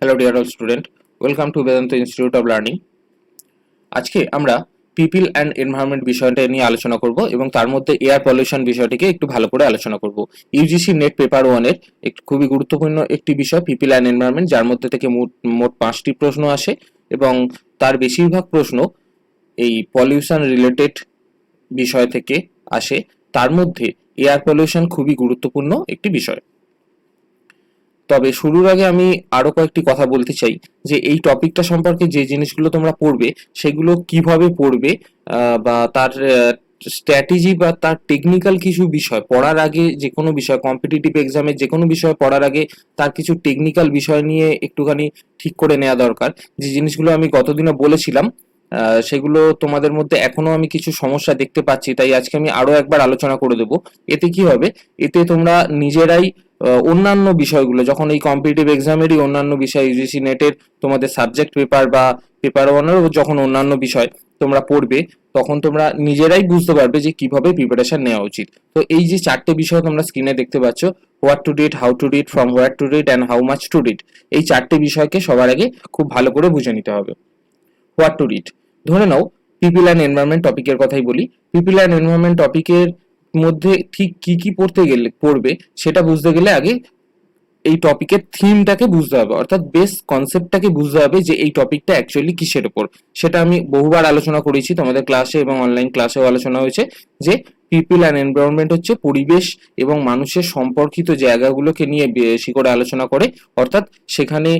Hello dear all student, welcome to Vedanta institute of learning. আজকে আমরা people and environment বিষয়টা নিয়ে আলোচনা করব এবং তার মধ্যে এয়ার পলিউশন বিষয়টিকে একটু ভালো করে আলোচনা করব। ইউজিসি নেট পেপার ওয়ানের একটি খুবই গুরুত্বপূর্ণ একটি বিষয় পিপল অ্যান্ড এনভায়রনমেন্ট, যার মধ্যে থেকে মোট 5টি প্রশ্ন আসে এবং তার বেশিরভাগ প্রশ্ন এই পলিউশন রিলেটেড বিষয় থেকে আসে। তার মধ্যে এয়ার পলিউশন খুবই গুরুত্বপূর্ণ একটি বিষয়। তবে শুরুর আগে আমি আরো কয়েকটি কথা বলতে চাই যে এই টপিকটা সম্পর্কে যে জিনিসগুলো তোমরা পড়বে সেগুলো কিভাবে পড়বে, বা তার স্ট্র্যাটেজি বা তার টেকনিক্যাল কিছু বিষয় পড়ার আগে, যে কোনো বিষয় কম্পিটিটিভ এক্সামে যে কোনো বিষয় পড়ার আগে তার কিছু টেকনিক্যাল বিষয় নিয়ে একটুখানি ঠিক করে নেওয়া দরকার। যে জিনিসগুলো আমি গতদিনে বলেছিলাম সেগুলো তোমাদের মধ্যে এখনো আমি কিছু সমস্যা দেখতে পাচ্ছি, তাই আজকে আমি আরো একবার আলোচনা করে দেবো। এতে কি হবে, এতে তোমরা নিজেরাই অন্যান্য বিষয়গুলো, যখন এই কম্পিটিটিভ এক্সামেরই অন্যান্য বিষয় ইউজিসি নেটের তোমাদের সাবজেক্ট পেপার বা পেপার ওয়ানেরও যখন অন্যান্য বিষয় তোমরা পড়বে, তখন তোমরা নিজেরাই বুঝতে পারবে যে কিভাবে প্রিপারেশন নেওয়া উচিত। তো এই যে 4টে বিষয় তোমরা স্ক্রিনে দেখতে পাচ্ছ, what to read, how to read, from where to read and how much to read, এই 4টে বিষয়কে সবার আগে খুব ভালো করে বুঝে নিতে হবে। হোয়াট টু রিড, ধরে নাও পিপল অ্যান্ড এনভায়রনমেন্ট টপিকের কথাই বলি। পিপল অ্যান্ড এনভায়রনমেন্ট টপিকের মধ্যে ঠিক কি কি পড়বে সেটা বুঝতে গেলে আগে এই টপিকের থিমটাকে বুঝতে হবে, অর্থাৎ বেস কনসেপ্টটাকে বুঝতে হবে যে এই টপিকটা অ্যাকচুয়ালি কিসের উপর। সেটা আমি বহুবার আলোচনা করেছি তোমাদের ক্লাসে এবং অনলাইন ক্লাসেও আলোচনা হয়েছে যে পিপল অ্যান্ড এনভায়রনমেন্ট হচ্ছে পরিবেশ এবং মানুষের সম্পর্কিত জায়গাগুলোকে নিয়ে বেশি করে আলোচনা করে। অর্থাৎ সেখানে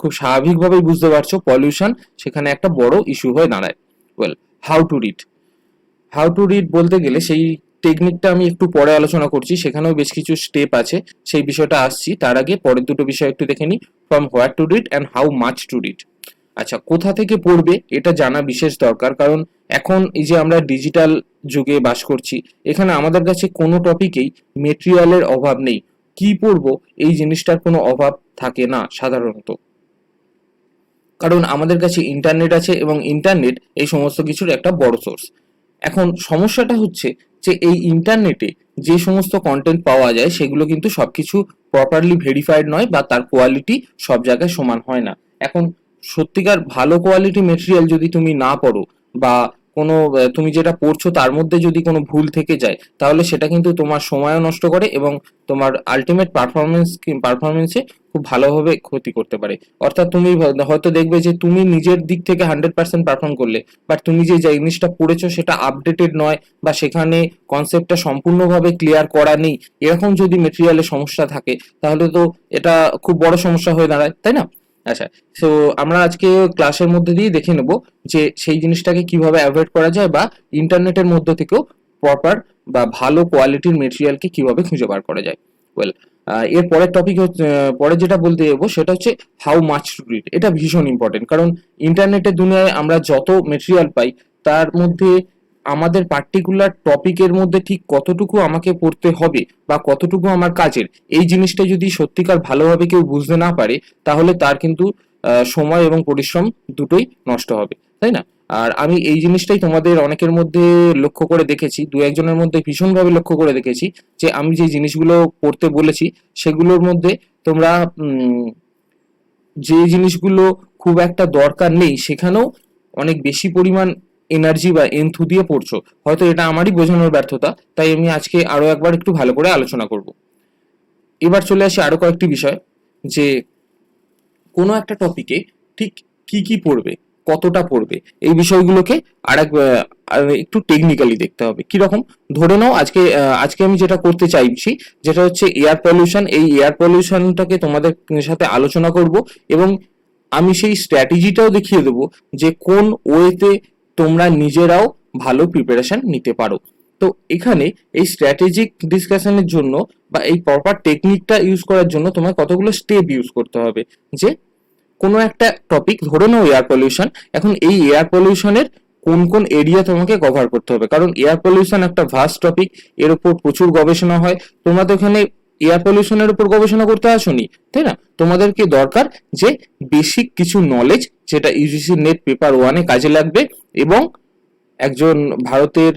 খুব স্বাভাবিকভাবেই বুঝতে পারছো পলিউশন সেখানে একটা বড় ইস্যু হয়ে দাঁড়ায়। Well, how to read, how to read বলতে গেলে সেই টেকনিকটা আমি একটু পরে আলোচনা করছি, সেখানেও বেশ কিছু স্টেপ আছে, সেই বিষয়টা আসছি। তার আগে পরের দুটো বিষয় একটু দেখে নিই, from where to read and how much to read. আচ্ছা, কোথা থেকে পড়বে এটা জানা বিশেষ দরকার, কারণ এখন এই যে আমরা ডিজিটাল যুগে বাস করছি, এখানে আমাদের কাছে কোনো টপিকেই মেটেরিয়ালের অভাব নেই। কি পড়বো এই জিনিসটার কোনো অভাব থাকে না সাধারণত, কারণ আমাদের কাছে ইন্টারনেট আছে এবং ইন্টারনেট এই সমস্ত কিছুর একটা বড় সোর্স। এখন সমস্যাটা হচ্ছে যে এই ইন্টারনেটে যে সমস্ত কন্টেন্ট পাওয়া যায় সেগুলো কিন্তু সবকিছু প্রপারলি ভেরিফাইড নয়, বা তার কোয়ালিটি সব জায়গায় সমান হয় না। এখন সত্যিকার ভালো কোয়ালিটি মেটেরিয়াল যদি তুমি না পড়ো, বা কোনো তুমি যেটা পড়ছো তার মধ্যে যদি কোনো ভুল থেকে যায়, তাহলে সেটা কিন্তু তোমার সময়ও নষ্ট করে এবং তোমার আলটিমেট পারফরমেন্সে খুব ভালোভাবে ক্ষতি করতে পারে। অর্থাৎ তুমি হয়তো দেখবে যে তুমি নিজের দিক থেকে 100% পারফর্ম করলে, বাট তুমি যে জিনিসটা পড়েছো সেটা আপডেটেড নয়, বা সেখানে কনসেপ্টটা সম্পূর্ণভাবে ক্লিয়ার করা নেই, এরকম যদি মেটেরিয়ালের সমস্যা থাকে তাহলে তো এটা খুব বড় সমস্যা হয়ে দাঁড়ায়, তাই না? আচ্ছা, তো আমরা আজকে ক্লাসের মধ্যে দিয়ে দেখে নেব যে সেই জিনিসটাকে কিভাবে অ্যাভয়েড করা যায়, বা ইন্টারনেটের মধ্যে থেকেও প্রপার বা ভালো কোয়ালিটির মেটেরিয়ালকে কিভাবে খুঁজে বার করা যায়। ওয়েল, এর পরের টপিক হচ্ছে, পরে যেটা বলতে যাবো সেটা হচ্ছে হাউ মাচ টু রিড। এটা ভীষণ ইম্পর্টেন্ট, কারণ ইন্টারনেটের দুনিয়ায় আমরা যত মেটেরিয়াল পাই তার মধ্যে আমাদের পার্টিকুলার টপিকের মধ্যে ঠিক কতটুকু আমাকে পড়তে হবে বা কতটুকু আমার কাজের, এই জিনিসটা যদি সত্যিকার ভালোভাবে কেউ বুঝতে না পারে তাহলে তার কিন্তু সময় এবং পরিশ্রম দুটোই নষ্ট হবে, তাই না? আর আমি এই জিনিসটাই তোমাদের অনেকের মধ্যে লক্ষ্য করে দেখেছি, দু একজনের মধ্যে ভীষণভাবে লক্ষ্য করে দেখেছি যে আমি যে জিনিসগুলো পড়তে বলেছি সেগুলোর মধ্যে তোমরা যে জিনিসগুলো খুব একটা দরকার নেই সেখানেও অনেক বেশি পরিমাণ এনার্জি বা এন্থু দিয়ে পড়ছো। হয়তো এটা আমারই বোঝানোর ব্যর্থতা, তাই আমি আজকে আরো একবার একটু ভালো করে আলোচনা করব। এবার চলে আসি আরো কয়েকটি বিষয়, যে কোনো একটা টপিকে ঠিক কি কি পড়বে, কতটা পড়বে, এই বিষয়গুলোকে একটু টেকনিক্যালি দেখতে হবে। কিরকম, ধরে নাও আজকে আমি যেটা করতে চাইছি যেটা হচ্ছে এয়ার পলিউশন। এই এয়ার পলিউশনটাকে তোমাদের সাথে আলোচনা করব এবং আমি সেই স্ট্র্যাটেজিটাও দেখিয়ে দেবো যে কোন ওয়েতে তোমরা নিজেরাও ভালো প্রিপারেশন নিতে পারো। তো এখানে এই স্ট্র্যাটেজিক ডিসকাশনের জন্য বা এই প্রপার টেকনিকটা ইউজ করার জন্য তোমার কতগুলো স্টেপ ইউজ করতে হবে। যে কোনো একটা টপিক, ধরে নাও এয়ার পলিউশন, এখন এই এয়ার পলিউশনের কোন কোন এরিয়া তোমাকে কভার করতে হবে, কারণ এয়ার পলিউশন একটা ভাস্ট টপিক, এর উপর প্রচুর গবেষণা হয়। তোমরা তো এখানে এয়ার পলিউশনের উপর গবেষণা করতে আসোনি, তাই না? তোমাদেরকে দরকার যে বেসিক কিছু নলেজ, যেটা ইউজিসি নেট পেপার ওয়ানে কাজে লাগবে এবং একজন ভারতের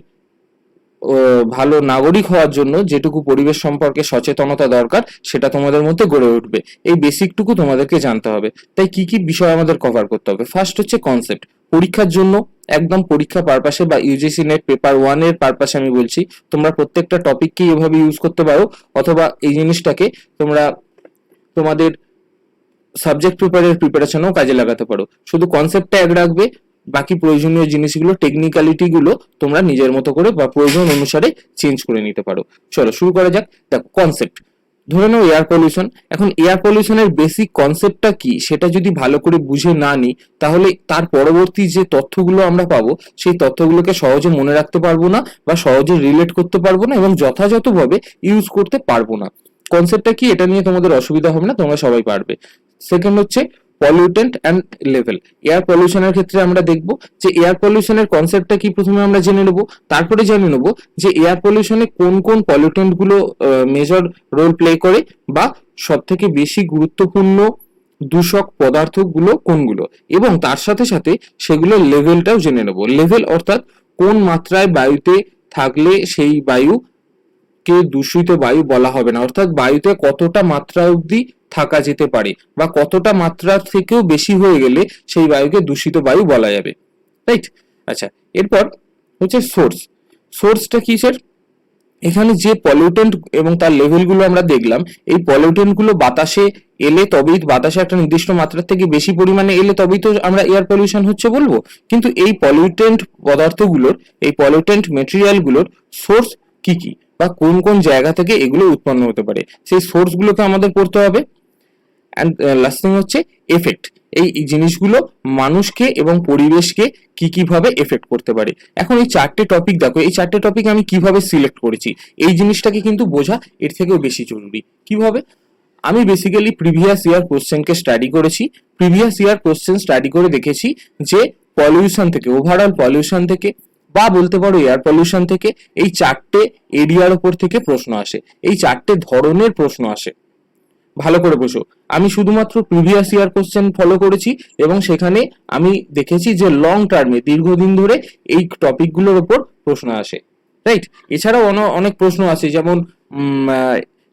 ভালো নাগরিক হওয়ার জন্য যেটুকু পরিবেশ সম্পর্কে সচেতনতা দরকার সেটা তোমাদের মধ্যে গড়ে উঠবে। এই বেসিকটুকু তোমাদেরকে জানতে হবে। তাই কি কি বিষয় আমাদের কভার করতে হবে? ফার্স্ট হচ্ছে কনসেপ্ট। পরীক্ষার জন্য একদম পরীক্ষা পারপাসে বা ইউজিসি নেট পেপার 1 এর পারপাসে আমি বলছি, তোমরা প্রত্যেকটা টপিককে এভাবে ইউজ করতে পারো, অথবা এই জিনিসটাকে তোমরা তোমাদের সাবজেক্ট পেপারের প্রিপারেশনেও কাজে লাগাতে পারো। শুধু কনসেপ্টটা এক রাখবে, বাকি প্রয়োজনীয় জিনিসগুলো, টেকনিক্যালিটি গুলো তোমরা নিজের মতো করে বা প্রয়োজন অনুসারে চেঞ্জ করে নিতে পারো। চলো শুরু করা যাক। দেখো কনসেপ্ট, ধরে নাও এয়ার পলিউশন। এখন এয়ার পলিউশনের বেসিক কনসেপ্টটা কি সেটা যদি ভালো করে বুঝে না নিই, তাহলে তার পরবর্তী যে তথ্যগুলো আমরা পাবো সেই তথ্যগুলোকে সহজে মনে রাখতে পারবো না, বা সহজে রিলেট করতে পারবো না, এবং যথাযথভাবে ইউজ করতে পারবো না। কনসেপ্টটা কি এটা নিয়ে তোমাদের অসুবিধা হবে না, তোমরা সবাই পারবে। সেকেন্ড হচ্ছে পলিউটেন্ট অ্যান্ড লেভেল। এয়ার পলিউশনের ক্ষেত্রে আমরা দেখব যে এয়ার পলিউশনের কনসেপ্টটা কি প্রথমে আমরা জেনে নেব, তারপরে জেনে নেব যে এয়ার পলিউশনে কোন কোন পলিউটেন্ট গুলো মেজর রোল প্লে করে, বা সব থেকে বেশি গুরুত্বপূর্ণ দূষক পদার্থগুলো কোনগুলো, এবং তার সাথে সাথে সেগুলোর লেভেলটাও জেনে নেব। লেভেল অর্থাৎ কোন মাত্রায় বায়ুতে থাকলে সেই বায়ু কে দূষিত বায়ু বলা হবে না, অর্থাৎ বায়ুতে কতটা মাত্রা অবধি থাকা যেতে পারে, বা কতটা মাত্রা থেকেও বেশি হয়ে গেলে সেই বায়ুকে দূষিত বায়ু বলা যাবে। রাইট? আচ্ছা, এরপর হচ্ছে সোর্স। সোর্সটা কি স্যার? এখানে যে পলিউটেন্ট এবং তার লেভেলগুলো আমরা দেখলাম, এই পলিউটেন্ট গুলো বাতাসে এলে তবেই, বাতাসে একটা নির্দিষ্ট মাত্রার থেকে বেশি পরিমাণে এলে তবেই তো আমরা এয়ার পলিউশন হচ্ছে বলবো। কিন্তু এই পলিউটেন্ট পদার্থগুলোর, এই পলিউটেন্ট মেটেরিয়াল গুলোর সোর্স কি কি, বা কোন কোন জায়গা থেকে এগুলো উৎপন্ন হতে পারে, সেই সোর্স গুলোকে আমাদের পড়তে হবে। অ্যান্ড লাস্ট থিং হচ্ছে এফেক্ট। এই জিনিসগুলো মানুষকে এবং পরিবেশকে কি কিভাবে এফেক্ট করতে পারে। এখন এই চারটে টপিক দেখো, এই চারটে টপিক আমি কিভাবে সিলেক্ট করেছি, এই জিনিসটাকে কিন্তু বোঝা এর থেকেও বেশি জরুরি। কিভাবে? আমি বেসিক্যালি প্রিভিয়াস ইয়ার কোশ্চেনকে স্টাডি করেছি। প্রিভিয়াস ইয়ার কোশ্চেন স্টাডি করে দেখেছি যে পলিউশন থেকে, ওভারঅল পলিউশন থেকে, বা বলতে পারো এয়ার পলিউশন থেকে, এই চারটে এরিয়ার উপর থেকে প্রশ্ন আসে, এই চারটে ধরনের প্রশ্ন আসে। ভালো করে বসো। আমি শুধুমাত্র প্রিভিয়াস ইয়ার কোশ্চেন ফলো করেছি, এবং সেখানে আমি দেখেছি যে লং টার্মে, দীর্ঘদিন ধরে এই টপিকগুলোর উপর প্রশ্ন আসে। রাইট? এছাড়াও অনেক প্রশ্ন আছে, যেমন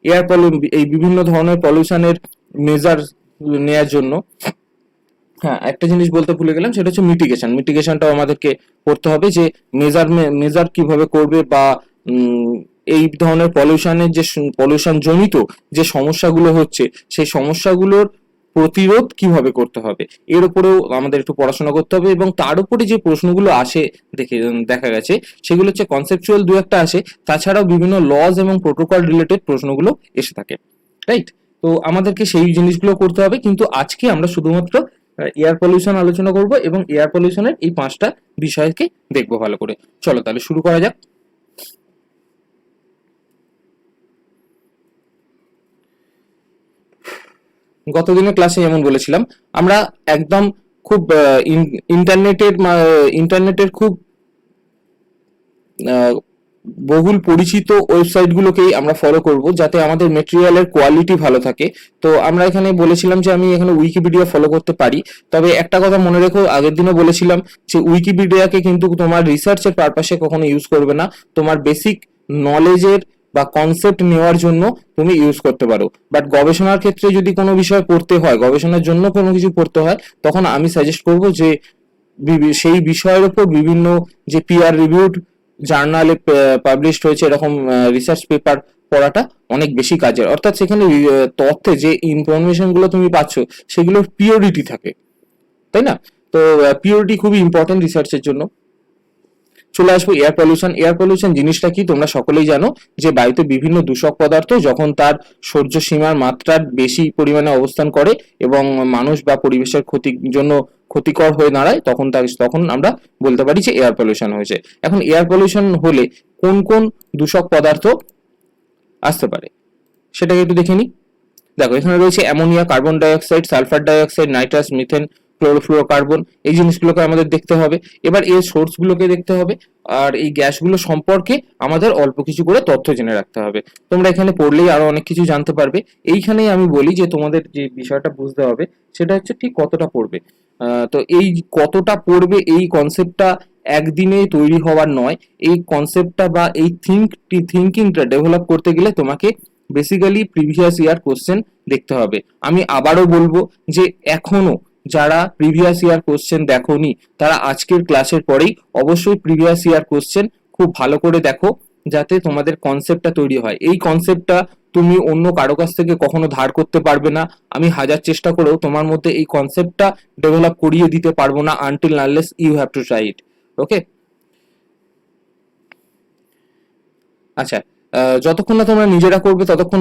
এয়ার এই বিভিন্ন ধরনের পলিউশনের মেজার নেয়ার জন্য। হ্যাঁ, একটা জিনিস বলতে ভুলে গেলাম, সেটা হচ্ছে মিটিগেশন। মিটিগেশনটাও আমাদেরকে করতে হবে, যে মেজার কিভাবে করবে, বা এই ধরনের পলিউশনের যে পলিউশন জনিত যে সমস্যাগুলো হচ্ছে, সেই সমস্যাগুলোর প্রতিরোধ কিভাবে করতে হবে, এর উপরেও আমাদের একটু পড়াশোনা করতে হবে। এবং তার উপরে যে প্রশ্নগুলো আসে দেখা গেছে, সেগুলো হচ্ছে কনসেপচুয়াল দু একটা আসে, তাছাড়াও বিভিন্ন লজ এবং প্রোটোকল রিলেটেড প্রশ্নগুলো এসে থাকে। রাইট? তো আমাদেরকে সেই জিনিসগুলো করতে হবে। কিন্তু আজকে আমরা শুধুমাত্র এয়ার পলিউশন আলোচনা করব, এবং এয়ার পলিউশনের এই 5টা বিষয়কে দেখবো ভালো করে। চলো তাহলে শুরু করা যাক। গতদিনের ক্লাসে যেমন বলেছিলাম, আমরা একদম খুব ইন্টারনেটের খুব বহুল পরিচিত ওয়েবসাইটগুলোকেই আমরা ফলো করব, যাতে আমাদের মেটেরিয়ালের কোয়ালিটি ভালো থাকে। তো আমরা এখানে বলেছিলাম যে আমি এখানে উইকিপিডিয়া ফলো করতে পারি, তবে একটা কথা মনে রেখো, আগের দিনও বলেছিলাম যে উইকিপিডিয়াকে কিন্তু তোমার রিসার্চের পারপাসে কখনো ইউজ করবে না। তোমার বেসিক নলেজের বা কনসেপ্ট নেওয়ার জন্য তুমি ইউজ করতে পারো, বাট গবেষণার ক্ষেত্রে যদি কোনো বিষয় পড়তে হয়, গবেষণার জন্য কোনো কিছু পড়তে হয়, তখন আমি সাজেস্ট করব যে সেই বিষয়ের উপর বিভিন্ন যে পিয়ার রিভিউড জার্নালে পাবলিশড হয়েছে এরকম রিসার্চ পেপার পড়াটা অনেক বেশি কাজের। অর্থাৎ সেখানে তথ্যে যে ইনফরমেশন গুলো তুমি পাচ্ছ সেগুলোর পিওরিটি থাকে, তাই না? তো পিওরিটি খুবই ইম্পর্টেন্ট রিসার্চের জন্য। চলে আসবো এয়ার পলিউশন। এয়ার পলিউশন জিনিসটা কি তোমরা সকলেই জানো, যে বায়ুতে বিভিন্ন দূষক পদার্থ যখন তার সহ্য সীমার মাত্রার বেশি পরিমাণে অবস্থান করে এবং মানুষ বা পরিবেশের ক্ষতির জন্য ক্ষতিকর হয়ে দাঁড়ায়, তখন আমরা বলতে পারি যে এয়ার পলিউশন হয়েছে। এখন এয়ার পলিউশন হলে কোন কোন দূষক পদার্থ আসতে পারে সেটাকে একটু দেখে নিই। দেখো, এখানে রয়েছে ammonia, carbon dioxide, sulphur dioxide, nitrous, methane, chlorofluorocarbon. এই জিনিসগুলোকে আমাদের দেখতে হবে। এবার এর সোর্সগুলোকে দেখতে হবে, আর এই গ্যাসগুলো সম্পর্কে আমাদের অল্প কিছু করে তথ্য জেনে রাখতে হবে। তোমরা এখানে পড়লেই আরো অনেক কিছু জানতে পারবে। এইখানেই আমি বলি যে তোমাদের যে বিষয়টা বুঝতে হবে সেটা হচ্ছে ঠিক কতটা পড়বে। তো এই কতটা পড়বে এই কনসেপ্টটা একদিনে তৈরি হওয়ার নয়। এই কনসেপ্টটা বা এই থিঙ্কিংটা ডেভেলপ করতে গেলে তোমাকে বেসিক্যালি প্রিভিয়াস ইয়ার কোশ্চেন দেখতে হবে। আমি আবারও বলবো যে এখনো যারা প্রিভিয়াস ইয়ার কোশ্চেন দেখোনি তারা আজকের ক্লাসের পরেই অবশ্যই প্রিভিয়াস ইয়ার কোশ্চেন খুব ভালো করে দেখো, যাতে তোমাদের কনসেপ্টটা তৈরি হয়। এই কনসেপ্টটা তুমি অন্য কারো কাছ থেকে কখনো ধার করতে পারবে না। আমি হাজার চেষ্টা করেও তোমার মধ্যে এই কনসেপ্টটা ডেভেলপ করিয়ে দিতে পারবো না, until unless you have to try it. Okay, আচ্ছা, যতক্ষণ না তোমরা নিজেরা করবে ততক্ষণ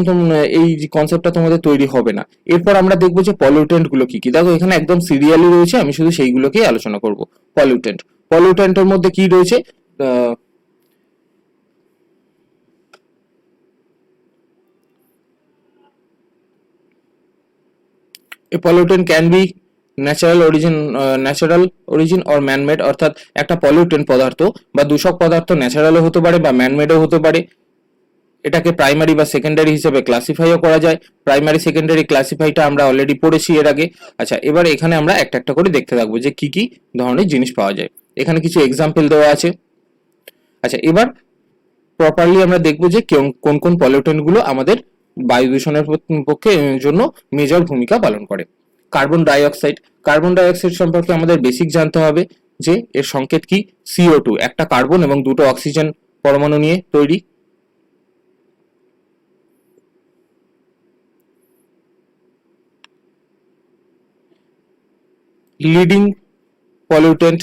এই যে কনসেপ্টটা তোমাদের তৈরি হবে না। এরপর আমরা দেখবো যে পলিউটেন্ট গুলো কি কি। দেখো এখানে একদম সিরিয়ালি রয়েছে, আমি শুধু সেইগুলোকেই আলোচনা করব। পলিউটেন্টের মধ্যে কি রয়েছে? A pollutant can be natural origin or man-made, অর্থাৎ একটা পলিউটেন্ট পদার্থ বা দূষক পদার্থ ন্যাচারালও হতে পারে বা ম্যানমেডও হতে পারে। এটাকে প্রাইমারি বা সেকেন্ডারি হিসেবে ক্লাসিফাইও করা যায়। প্রাইমারি সেকেন্ডারি ক্লাসিফাইটা আমরা অলরেডি পড়েছি এর আগে। আচ্ছা, এবার এখানে আমরা একটা একটা করে দেখতে থাকবো যে কি কি ধরনের জিনিস পাওয়া যায়। এখানে কিছু এক্সাম্পল দেওয়া আছে। আচ্ছা, এবার প্রপারলি আমরা দেখবো যে কোন কোন পলিউটেন্ট গুলো আমাদের বায়ু দূষণের পক্ষে জন্য মেজর ভূমিকা পালন করে। কার্বন ডাইঅক্সাইড সম্পর্কে আমাদের বেসিক জানতে হবে যে এর সংকেত কি। CO2, একটা কার্বন এবং দুটো অক্সিজেন পরমাণু নিয়ে তৈরি। লিডিং পলিউটেন্ট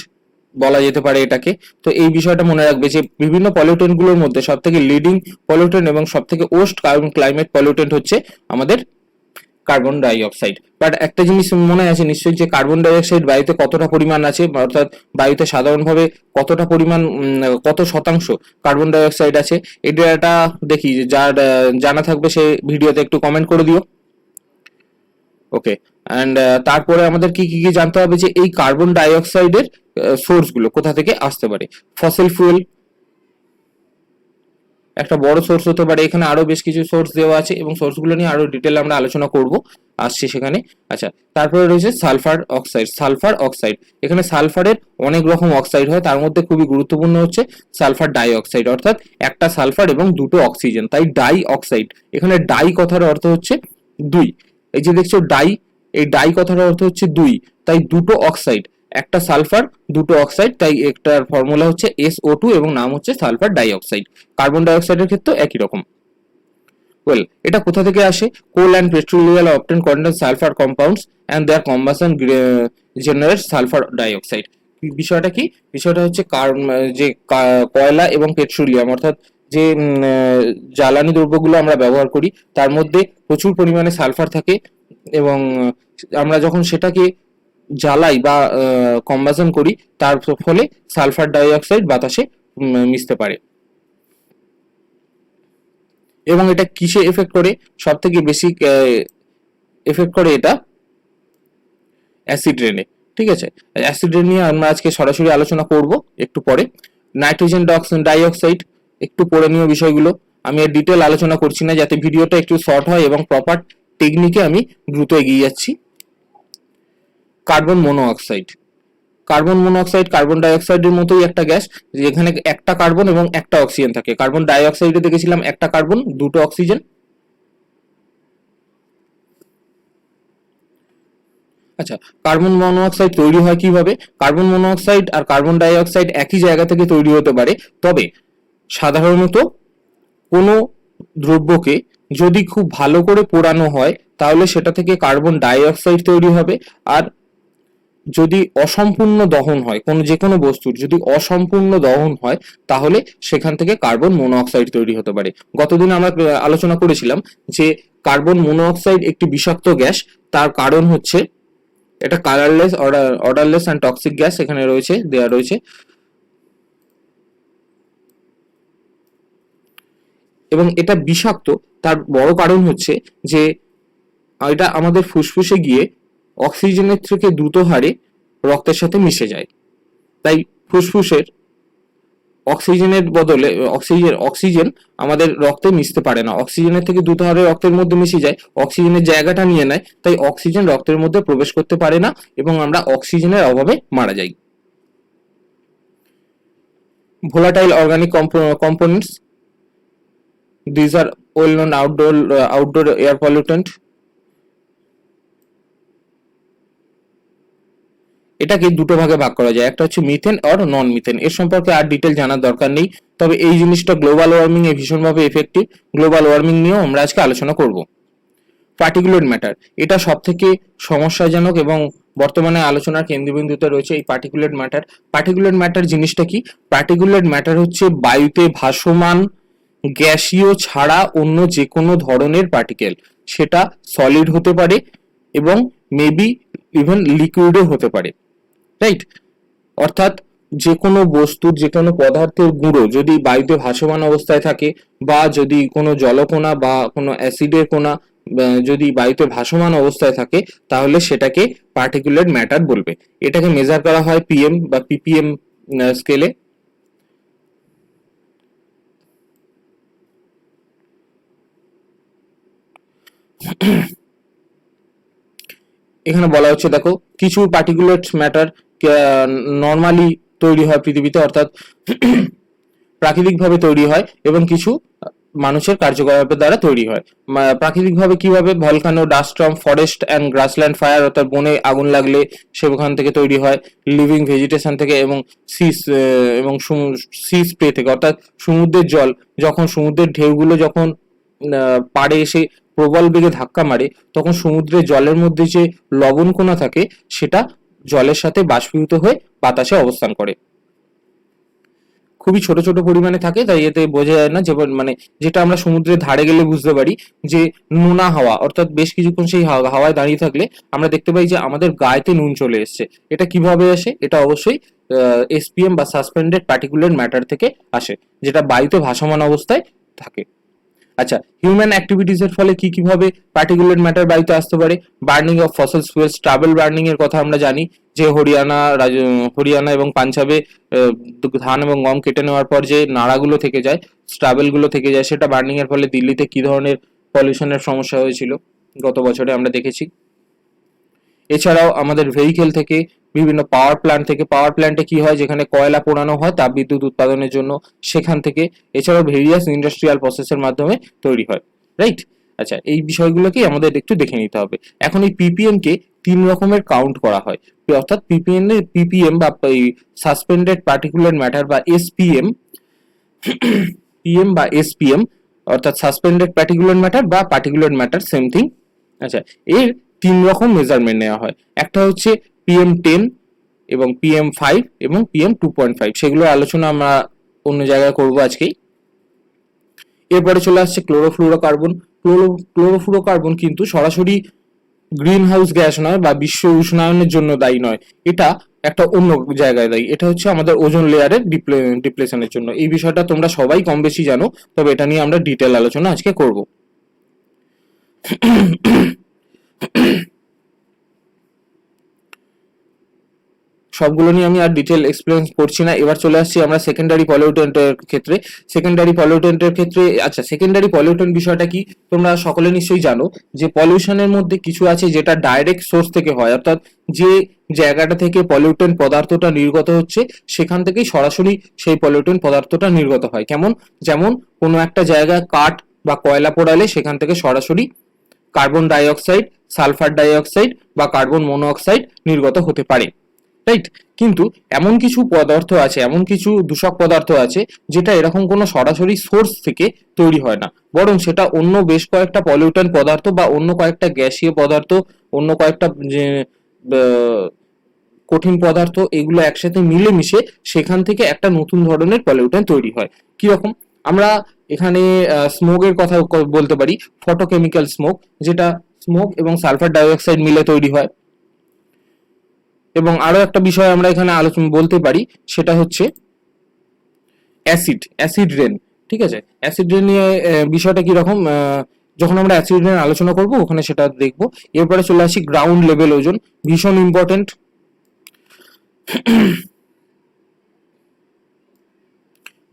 বলা যেতে পারে এটাকে। তো এই বিষয়টা মনে রাখবে যে বিভিন্ন পলিউটেন্ট গুলোর মধ্যে সব থেকে লিডিং পলিউটেন্ট এবং সব থেকে ওস্ট ক্লাইমেট পলিউটেন্ট হচ্ছে আমাদের কার্বন ডাইঅক্সাইড। বাট একটা জিনিস মনে আছে নিশ্চয়ই যে কার্বন ডাইঅক্সাইড বায়ুতে কতটা পরিমাণ আছে, অর্থাৎ বায়ুতে সাধারণভাবে কতটা পরিমাণ, কত শতাংশ কার্বন ডাইঅক্সাইড আছে। এটা দেখি যার জানা থাকবে সে ভিডিওতে একটু কমেন্ট করে দিও। ওকে, অ্যান্ড তারপরে আমাদের কি কি জানতে হবে যে এই কার্বন ডাইঅক্সাইডের সোর্স গুলো কোথা থেকে আসতে পারে। ফসিল ফুয়েল একটা বড় সোর্স হতে পারে। এখানে আরো বেশ কিছু সোর্স দেওয়া আছে এবং সোর্সগুলো নিয়ে আরো ডিটেল আমরা আলোচনা করব, আসছে সেখানে। আচ্ছা, তারপরে রয়েছে সালফার অক্সাইড। এখানে সালফারের অনেক রকম অক্সাইড হয়, তার মধ্যে খুবই গুরুত্বপূর্ণ হচ্ছে সালফার ডাই অক্সাইড, অর্থাৎ একটা সালফার এবং দুটো অক্সিজেন, তাই ডাই অক্সাইড। এখানে ডাই কথার অর্থ হচ্ছে দুই। এই যে দেখছো ডাই, এই ডাই কথার অর্থ হচ্ছে দুই, তাই দুটো অক্সাইড, একটা সালফার দুটো অক্সাইড, তাই একটার ফর্মুলা হচ্ছে SO2 এবং নাম হচ্ছে সালফার ডাই অক্সাইড। কার্বন ডাইঅক্সাইডের ক্ষেত্রে একই রকম। ওয়েল, এটা কোথা থেকে আসে? Coal and petroleum obtain contain sulphur compounds and their combustion generate sulphur dioxide. বিষয়টা কি? বিষয়টা হচ্ছে যে কয়লা এবং পেট্রোলিয়াম, অর্থাৎ যে জ্বালানি দ্রব্যগুলো আমরা ব্যবহার করি তার মধ্যে প্রচুর পরিমাণে সালফার থাকে এবং আমরা যখন সেটাকে জ্বালাই বা কম্বাসন করি তার ফলে সালফার ডাইঅক্সাইড বাতাসে মিশতে পারে। এবং এটা কিসে এফেক্ট করে? সব থেকে বেশি এফেক্ট করে এটা অ্যাসিড রেনে। ঠিক আছে, অ্যাসিড রেন নিয়ে আমরা আজকে সরাসরি আলোচনা করব একটু পরে। নাইট্রোজেন ডাইঅক্সাইড একটু পড়ে নিও বিষয়গুলো, আমি এর ডিটেল আলোচনা করছি না যাতে ভিডিওটা একটু শর্ট হয় এবং প্রপার টেকনিকে আমি দ্রুত এগিয়ে যাচ্ছি। কার্বন মনোঅক্সাইড কার্বন ডাইঅক্সাইডের মতোই একটা গ্যাস, যেখানে একটা কার্বন এবং একটা অক্সিজেন থাকে। কার্বন ডাইঅক্সাইডে দেখেছিলাম একটা কার্বন দুটো অক্সিজেন। আচ্ছা, কার্বন মনোঅক্সাইড তৈরি হয় কিভাবে? কার্বন মনোঅক্সাইড আর কার্বন ডাইঅক্সাইড একই জায়গা থেকে তৈরি হতে পারে, তবে সাধারণত কোনো দ্রব্যকে যদি খুব ভালো করে পোড়ানো হয় তাহলে সেটা থেকে কার্বন ডাইঅক্সাইড তৈরি হবে। আর যদি অসম্পূর্ণ দহন হয়, যে কোনো বস্তুর যদি অসম্পূর্ণ দহন হয় তাহলে সেখান থেকে কার্বন মনোঅক্সাইড তৈরি হতে পারে। গতদিন আমরা আলোচনা করেছিলাম যে কার্বন মনোঅক্সাইড একটি বিষাক্ত গ্যাস, তার কারণ হচ্ছে এটা colourless, odourless and toxic gas এখানে দেওয়া রয়েছে। এবং এটা বিষাক্ত তার বড় কারণ হচ্ছে যে এটা আমাদের ফুসফুসে গিয়ে অক্সিজেনের থেকে দ্রুত হারে রক্তের সাথে মিশে যায়, তাই ফুসফুসের অক্সিজেনের বদলে অক্সিজেন আমাদের রক্তে মিশতে পারে না, অক্সিজেনের থেকে দ্রুত হারে রক্তের মধ্যে মিশে যায়, অক্সিজেনের জায়গাটা নিয়ে নেয়, তাই অক্সিজেন রক্তের মধ্যে প্রবেশ করতে পারে না এবং আমরা অক্সিজেনের অভাবে মারা যাই। volatile organic components. These are well known outdoor air pollutant. এটাকে দুটো ভাগে ভাগ করা যায়, একটা হচ্ছে মিথেন আর নন মিথেন। এর সম্পর্কে আর ডিটেল জানার দরকার নেই, তবে এই জিনিসটা গ্লোবাল ওয়ার্মিং এ ভীষণভাবে এফেক্টিভ। গ্লোবাল ওয়ার্মিং নিয়েও আমরা আজকে আলোচনা করব। পার্টিকুলেট ম্যাটার, এটা সবথেকে সমস্যাজনক এবং বর্তমানে আলোচনার কেন্দ্রবিন্দুতে রয়েছে এই পার্টিকুলেট ম্যাটার। পার্টিকুলেট ম্যাটার জিনিসটা কি? পার্টিকুলেট ম্যাটার হচ্ছে বায়ুতে ভাসমান গ্যাসীয় ছাড়া অন্য যে কোনো ধরনের পার্টিকেল, সেটা সলিড হতে পারে এবং মেবি ইভেন লিকুইডও হতে পারে, রাইট? অর্থাৎ যে কোনো বস্তুর, যে কোনো পদার্থের গুঁড়ো যদি বায়ুতে ভাসমান অবস্থায় থাকে, বা যদি কোনো জলকণা বা কোনো অ্যাসিডের কণা যদি বায়ুতে ভাসমান অবস্থায় থাকে, তাহলে সেটাকে পার্টিকুলেট ম্যাটার বলবে। এটাকে মেজার করা হয় পিএম বা পিপিএম স্কেলে। এখানে বলা হচ্ছে, দেখো, কিছু পার্টিকুলেট ম্যাটার নর্মালি তৈরি হয় পৃথিবীতে, অর্থাৎ প্রাকৃতিকভাবে তৈরি হয়, এবং কিছু মানুষের কার্যকলাপের দ্বারা তৈরি হয়। প্রাকৃতিকভাবে কিভাবে? Volcano, dust storm, forest and grassland fire, অর্থাৎ বনে আগুন লাগলে সেখান থেকে তৈরি হয়। লিভিং ভেজিটেশন থেকে, এবং সি স্প্রে থেকে, অর্থাৎ সমুদ্রের জল, যখন সমুদ্রের ঢেউগুলো যখন পাড়ে এসে প্রবল বেগে ধাক্কা মারে, তখন সমুদ্রের জলের মধ্যে যে লবণ কণা থাকে সেটা জলের সাথে বাষ্পীভূত হয়ে বাতাসে অবস্থান করে। খুবই ছোট ছোট পরিমাণে থাকে, তাই এতে বোঝা যায় না। যেমন মানে যেটা আমরা সমুদ্রের ধারে গেলে বুঝতে পারি যে নোনা হাওয়া, অর্থাৎ বেশ কিছুক্ষণ সেই হাওয়ায় দাঁড়িয়ে থাকলে আমরা দেখতে পাই যে আমাদের গায়েতে নুন চলে এসছে। এটা কিভাবে আসে? এটা অবশ্যই এসপিএম বা সাসপেন্ডেড পার্টিকুলেট ম্যাটার থেকে আসে, যেটা বায়ুতে ভাসমান অবস্থায় থাকে। আচ্ছা, হিউম্যান অ্যাক্টিভিটিস এর ফলে কি কিভাবে পার্টিকুলেট ম্যাটার বায়ুতে আসতে পারে? Burning of fossil fuels, travel burning এর কথা আমরা জানি, যে হরিয়ানা এবং পাঞ্জাবে ধান এবং গম কেটে নেওয়ার পর যে নাড়াগুলো থেকে যায়, স্ট্রাবেলগুলো থেকে যায়, সেটা বার্নিং এর ফলে দিল্লিতে কি ধরনের পলিউশনের সমস্যা হয়েছিল গত বছরে আমরা দেখেছি। এছাড়াও আমাদের ভেহিকেল থেকে, বিভিন্ন পাওয়ার প্ল্যান্ট থেকে, পাওয়ার প্ল্যান্টে কি হয়, যেখানে কয়লা পোড়ানো হয় তাপবিদ্যুৎ উৎপাদনের জন্য, সেখান থেকে। এছাড়াও ভেরিয়াস ইন্ডাস্ট্রিয়াল প্রসেসের মাধ্যমে তৈরি হয়, রাইট? আচ্ছা, এই বিষয়গুলোকেই আমাদের একটু দেখে নিতে হবে। এখন এই পিপিএম কে তিন রকমের কাউন্ট করা হয়, অর্থাৎ পিপিএম বা সাসপেন্ডেড পার্টিকুলার ম্যাটার বা এসপিএম, পিএম বা এসপিএম, অর্থাৎ সাসপেন্ডেড পার্টিকুলার ম্যাটার বা পার্টিকুলার ম্যাটার, সেম থিং। আচ্ছা, এর তিন রকম মেজারমেন্ট নেওয়া হয়। একটা হচ্ছে PM10 এবং PM5 এবং PM2.5, সেগুলোর আলোচনা আমরা অন্য জায়গায় করব আজকেই। এরপরে চলে আসছে ক্লোরোফ্লুরোকার্বন। ক্লোরোফ্লুরোকার্বন কিন্তু সরাসরি গ্রিন হাউস গ্যাস নয় বা বিশ্ব উষ্ণায়নের জন্য দায়ী নয়, এটা একটা অন্য জায়গায় দায়ী। এটা হচ্ছে আমাদের ওজোন লেয়ারের ডিপ্লেশনের জন্য। এই বিষয়টা তোমরা সবাই কম বেশি জানো, তবে এটা নিয়ে আমরা ডিটেল আলোচনা আজকে করব। সবগুলো নিয়ে আমি আর ডিটেল এক্সপ্লেন করছি না। এবার চলে আসছি আমরা সেকেন্ডারি পলিউটেন্টের ক্ষেত্রে। সেকেন্ডারি পলিউটেন্টের ক্ষেত্রে, আচ্ছা, সেকেন্ডারি পলিউটেন্ট বিষয়টা কি তোমরা সকলে নিশ্চয়ই জানো, যে পলিউশনের মধ্যে কিছু আছে যেটা ডাইরেক্ট সোর্স থেকে হয়, অর্থাৎ যে জায়গাটা থেকে পলিউটেন্ট পদার্থটা নির্গত হচ্ছে সেখান থেকেই সরাসরি সেই পলিউটেন্ট পদার্থটা নির্গত হয়। কেমন? যেমন কোনো একটা জায়গায় কাঠ বা কয়লা পোড়ালে সেখান থেকে সরাসরি কার্বন ডাই অক্সাইড, সালফার ডাই অক্সাইড বা কার্বন মনোঅক্সাইড নির্গত হতে পারে, রাইট? কিন্তু এমন কিছু পদার্থ আছে, এমন কিছু দূষক পদার্থ আছে যেটা এরকম কোনো সরাসরি সোর্স থেকে তৈরি হয় না, বরং সেটা অন্য বেশ কয়েকটা পলিউট্যান্ট পদার্থ বা অন্য কয়েকটা গ্যাসীয় পদার্থ, অন্য কয়েকটা যে কঠিন পদার্থ, এগুলো একসাথে মিলেমিশে সেখান থেকে একটা নতুন ধরনের পলিউট্যান্ট তৈরি হয়। কিরকম? আমরা এখানে স্মোকের কথা বলতে পারি, ফটোকেমিক্যাল স্মোক, যেটা স্মোক এবং সালফার ডাইঅক্সাইড মিলে তৈরি হয়। এবং আরো একটা বিষয় আমরা এখানে আলোচনা বলতে পারি, সেটা হচ্ছে অ্যাসিড রেন। ঠিক আছে, অ্যাসিড রেন নিয়ে বিষয়টা কি রকম, যখন আমরা অ্যাসিড রেন আলোচনা করব ওখানে সেটা দেখব। এরপরে চলে আসি গ্রাউন্ড লেভেল ওজোন, ভীষণ ইম্পর্টেন্ট।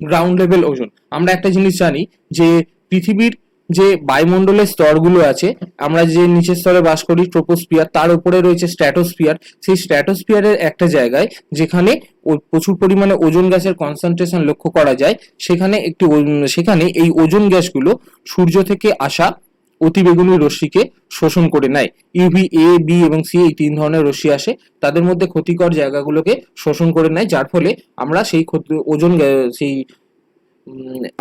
গ্রাউন্ড লেভেল ওজোন, আমরা একটা জিনিস জানি যে পৃথিবীর যে বায়ুমণ্ডলের স্তরগুলো আছে, আমরা যে নিচের স্তরে বাস করি ট্রোপোস্ফিয়ার, তার উপরে রয়েছে স্ট্র্যাটোস্ফিয়ার। সেই স্ট্র্যাটোস্ফিয়ারের একটা জায়গায় যেখানে প্রচুর পরিমাণে ওজোন গ্যাসের কনসেন্ট্রেশন লক্ষ্য করা যায়, সেখানে এই ওজোন গ্যাসগুলো সূর্য থেকে আসা অতিবেগুনি রশ্মিকে শোষণ করে নেয়। ইউভি এ, বি এবং সি এই তিন ধরনের রশ্মি আসে, তাদের মধ্যে ক্ষতিকর জায়গাগুলোকে শোষণ করে নেয়, যার ফলে আমরা সেই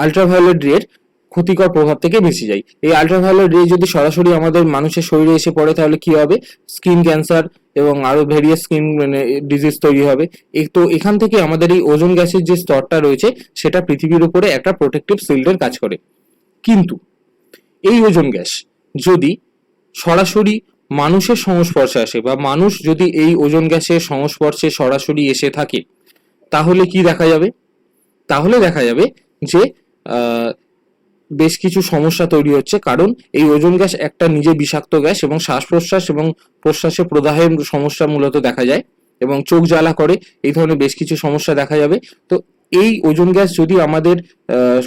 আল্ট্রাভায়োলেট রের ক্ষতিকর প্রভাব থেকে বেঁচে যাই। এই আল্ট্রাভায়োলেট রে যদি সরাসরি আমাদের মানুষের শরীরে এসে পড়ে তাহলে কি হবে? স্কিন ক্যান্সার এবং আরো ভেরিয়াস স্কিন ডিজিজ তৈরি হবে। তো এখান থেকে আমাদের এই ওজোন গ্যাসের যে স্তরটা রয়েছে সেটা পৃথিবীর উপরে একটা প্রোটেক্টিভ শিল্ডের কাজ করে। কিন্তু এই ওজোন গ্যাস যদি সরাসরি মানুষের সংস্পর্শে আসে বা মানুষ যদি এই ওজোন গ্যাসের সংস্পর্শে সরাসরি এসে থাকে, তাহলে কি দেখা যাবে? তাহলে দেখা যাবে যে বেশ কিছু সমস্যা তৈরি হচ্ছে, কারণ এই ওজোন গ্যাস একটা নিজে বিষাক্ত গ্যাস এবং শ্বাস প্রশ্বাস এবং প্রশ্বাসে প্রদাহের সমস্যা মূলত দেখা যায় এবং চোখ জ্বালা করে, এই ধরনের বেশ কিছু সমস্যা দেখা যাবে। তো এই ওজোন গ্যাস যদি আমাদের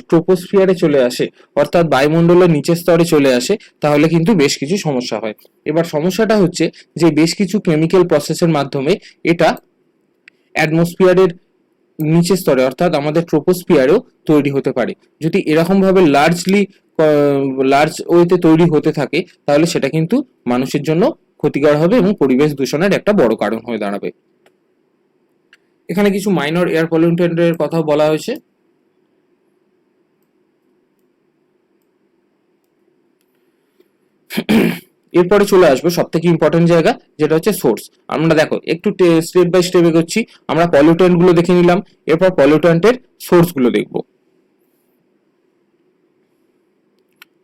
ট্রোপোস্ফিয়ারে চলে আসে, অর্থাৎ বায়ুমণ্ডলের নিচের স্তরে চলে আসে, তাহলে কিন্তু বেশ কিছু সমস্যা হয়। এবার সমস্যাটা হচ্ছে যে বেশ কিছু কেমিক্যাল প্রসেসের মাধ্যমে এটা অ্যাটমসফিয়ারের নিচের স্তরে অর্থাৎ আমাদের ট্রোপোস্ফিয়ারেও তৈরি হতে পারে। যদি এরকম ভাবে লার্জ ওয়েতে তৈরি হতে থাকে, তাহলে সেটা কিন্তু মানুষের জন্য ক্ষতিকর হবে এবং পরিবেশ দূষণের একটা বড় কারণ হয়ে দাঁড়াবে। এখানে কিছু মাইনর এয়ার পলিউটেন্টের কথা বলা হয়েছে। এরপরে চলে আসবে সব থেকে ইম্পর্টেন্ট জায়গা, যেটা হচ্ছে সোর্স। আমরা দেখো একটু স্টেপ বাই স্টেপ এগোচ্ছি। আমরা পলিউটেন্ট গুলো দেখে নিলাম, এরপর পলিউটেন্টের সোর্স গুলো দেখবো,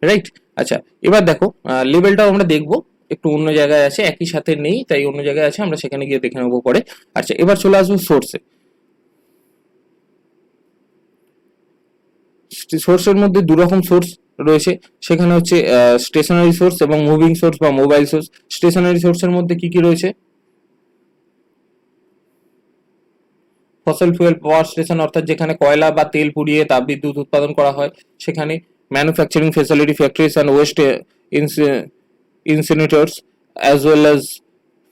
রাইট? আচ্ছা, এবার দেখো লেভেলটাও আমরা দেখবো, একটু অন্য জায়গায় আছে, একই সাথে নেই, তাই অন্য জায়গায় আছে, আমরা সেখানে গিয়ে দেখে নেবো পরে। আচ্ছা, এবার চলে আসবো সোর্সে। সোর্সের মধ্যে দু রকম সোর্স রয়েছে, সেখানে হচ্ছে স্টেশনারি সোর্স এবং মুভিং সোর্স বা মোবাইল সোর্স। স্টেশনারি সোর্সের মধ্যে কি কি রয়েছে? ফসল ফুয়েল পাওয়ার স্টেশন, অর্থাৎ যেখানে কয়লা বা তেল পুড়িয়ে তাপবিদ্যুৎ উৎপাদন করা হয়, সেখানে manufacturing facility, factories and West incinerators as well as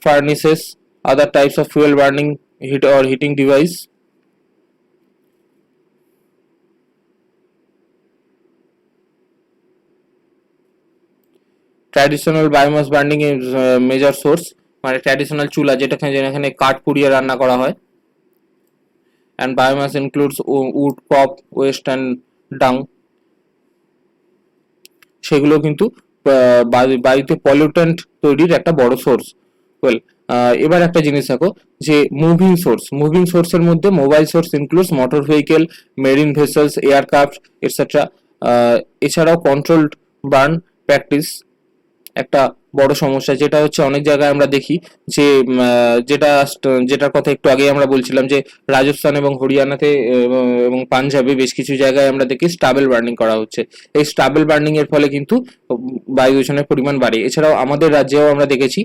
furnaces, other types of fuel burning heat or heating device. Traditional biomass burning এর মেজর সোর্স, মানে ট্র্যাডিশনাল চুলা যেখানে কাঠ পুড়িয়ে রান্না করা হয়। And biomass includes wood, crop waste and dung. সেগুলো কিন্তু বায়ুতে পলিউটেন্ট তৈরির একটা বড় সোর্স। ওয়েল, এবার একটা জিনিস দেখো যে মুভিং সোর্সের মধ্যে mobile source includes motor vehicle, marine vessels, aircraft etcetera. এছাড়াও কন্ট্রোলড বার্ন প্র্যাকটিস একটা বড় সমস্যা, যেটা হচ্ছে অনেক জায়গায় আমরা দেখি যে যেটার কথা একটু আগে আমরা বলছিলাম যে রাজস্থান এবং হরিয়ানাতে এবং পাঞ্জাবে বেশ কিছু জায়গায় আমরা দেখি স্টাবেল বার্নিং করা হচ্ছে। এই স্টাবেল বার্নিং এর ফলে কিন্তু বায়ু দূষণের পরিমাণ বাড়ে। এছাড়াও আমাদের রাজ্যেও আমরা দেখেছি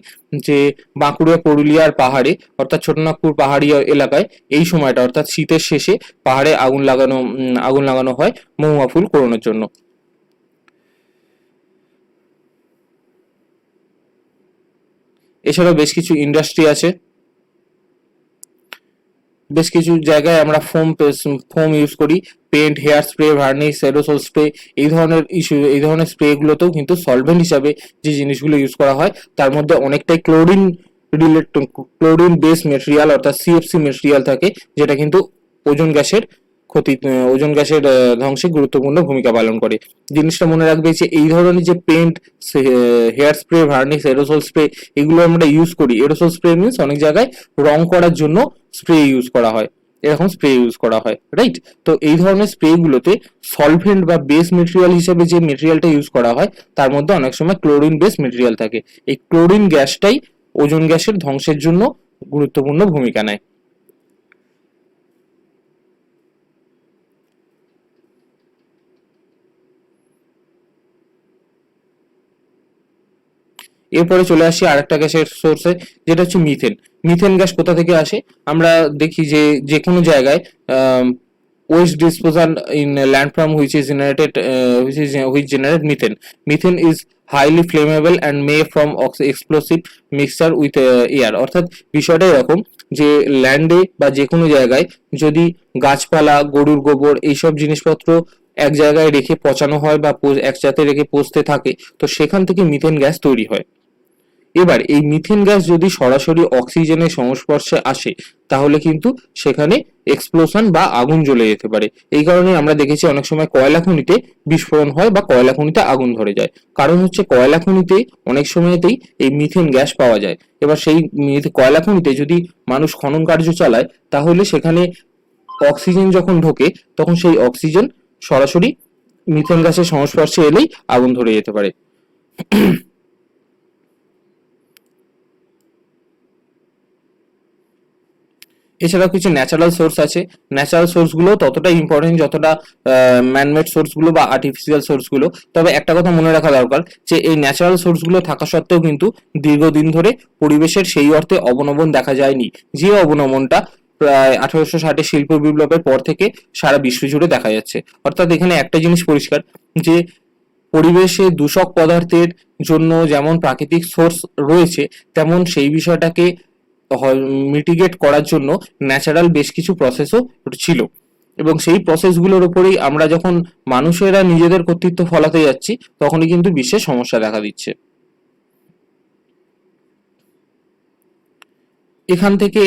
যে বাঁকুড়া, পুরুলিয়ার পাহাড়ে অর্থাৎ ছোটনাগপুর পাহাড়ি এলাকায় এই সময়টা অর্থাৎ শীতের শেষে পাহাড়ে আগুন লাগানো হয় মহুয়া ফুল কুড়োনোর জন্য। এছাড়াও বেশ কিছু ইন্ডাস্ট্রি আছে, বেশ কিছু জায়গায় আমরা ফোম ইউজ করি, paint, hair spray, varnish, aerosol spray, এই ধরনের স্প্রে গুলোতেও কিন্তু সলভেন্ট হিসাবে যে জিনিসগুলো ইউজ করা হয় তার মধ্যে অনেকটাই ক্লোরিন বেস মেটেরিয়াল অর্থাৎ সিএফসি মেটেরিয়াল থাকে, যেটা কিন্তু ওজোন গ্যাসের ধ্বংসে গুরুত্বপূর্ণ ভূমিকা পালন করে। জিনিসটা মনে রাখবে যে এই ধরনের যে paint, hair spray, varnish, aerosol spray এগুলো আমরা ইউজ করি। এরোসল স্প্রে মিনস অনেক জায়গায় রং করার জন্য স্প্রে ইউজ করা হয়, এরকম স্প্রে ইউজ করা হয়, রাইট? তো এই ধরনের স্প্রে গুলোতে সলভেন্ট বা বেস মেটেরিয়াল হিসেবে যে মেটেরিয়ালটা ইউজ করা হয় তার মধ্যে অনেক সময় ক্লোরিন বেস মেটেরিয়াল থাকে। এই ক্লোরিন গ্যাসটাই ওজোন গ্যাসের ধ্বংসের জন্য গুরুত্বপূর্ণ ভূমিকা নেয়। এরপরে চলে আসি আরেকটা গ্যাসের সোর্সে, যেটা হচ্ছে মিথেন। মিথেন গ্যাস কোথা থেকে আসে? আমরা দেখি যে যে কোনো জায়গায় waste disposal in land from which is generated which generate methane. Methane is highly flammable and may from explosive mixture with air. অর্থাৎ বিষয়টা এরকম যে ল্যান্ডে বা যে কোনো জায়গায় যদি গাছপালা, গরুর গোবর এইসব জিনিসপত্র এক জায়গায় রেখে পচানো হয় বা একসাথে রেখে পচতে থাকে, তো সেখান থেকে মিথেন গ্যাস তৈরি হয়। এবার এই মিথেন গ্যাস যদি সরাসরি অক্সিজেনের সংস্পর্শে আসে তাহলে কিন্তু সেখানে এক্সপ্লোশন বা আগুন জ্বলে যেতে পারে। এই কারণে আমরা দেখেছি অনেক সময় কয়লা খনিতে বিস্ফোরণ হয় বা কয়লা খনিতে আগুন ধরে যায়, কারণ হচ্ছে কয়লা খনিতে অনেক সময়তেই এই মিথেন গ্যাস পাওয়া যায়। এবার সেই কয়লা খনিতে যদি মানুষ খনন কার্য চালায় তাহলে সেখানে অক্সিজেন যখন ঢোকে তখন সেই অক্সিজেন সরাসরি মিথেন গ্যাসের সংস্পর্শে এলেই আগুন ধরে যেতে পারে। এছাড়াও কিছু ন্যাচারাল সোর্স আছে। ন্যাচারাল সোর্সগুলো ততটা ইম্পর্টেন্ট যতটা ম্যানমেড সোর্সগুলো বা আর্টিফিশিয়াল সোর্সগুলো। তবে একটা কথা মনে রাখা দরকার যে এই ন্যাচারাল সোর্সগুলো থাকা সত্ত্বেও কিন্তু দীর্ঘদিন ধরে পরিবেশের সেই অর্থে অবনমন দেখা যায়নি, যে অবনমনটা প্রায় 1860 শিল্প বিপ্লবের পর থেকে সারা বিশ্ব জুড়ে দেখা যাচ্ছে। অর্থাৎ এখানে একটা জিনিস পরিষ্কার যে পরিবেশে দূষক পদার্থের জন্য যেমন প্রাকৃতিক সোর্স রয়েছে, তেমন সেই বিষয়টাকে মিটিগেট করার জন্য ন্যাচারাল বেশ কিছু প্রসেসও ছিল, এবং সেই প্রসেসগুলোর উপরেই আমরা যখন মানুষেরা নিজেদের কর্তৃত্ব ফলাতে যাচ্ছি তখনই কিন্তু বিশ্বে সমস্যা দেখা দিচ্ছে। এখান থেকে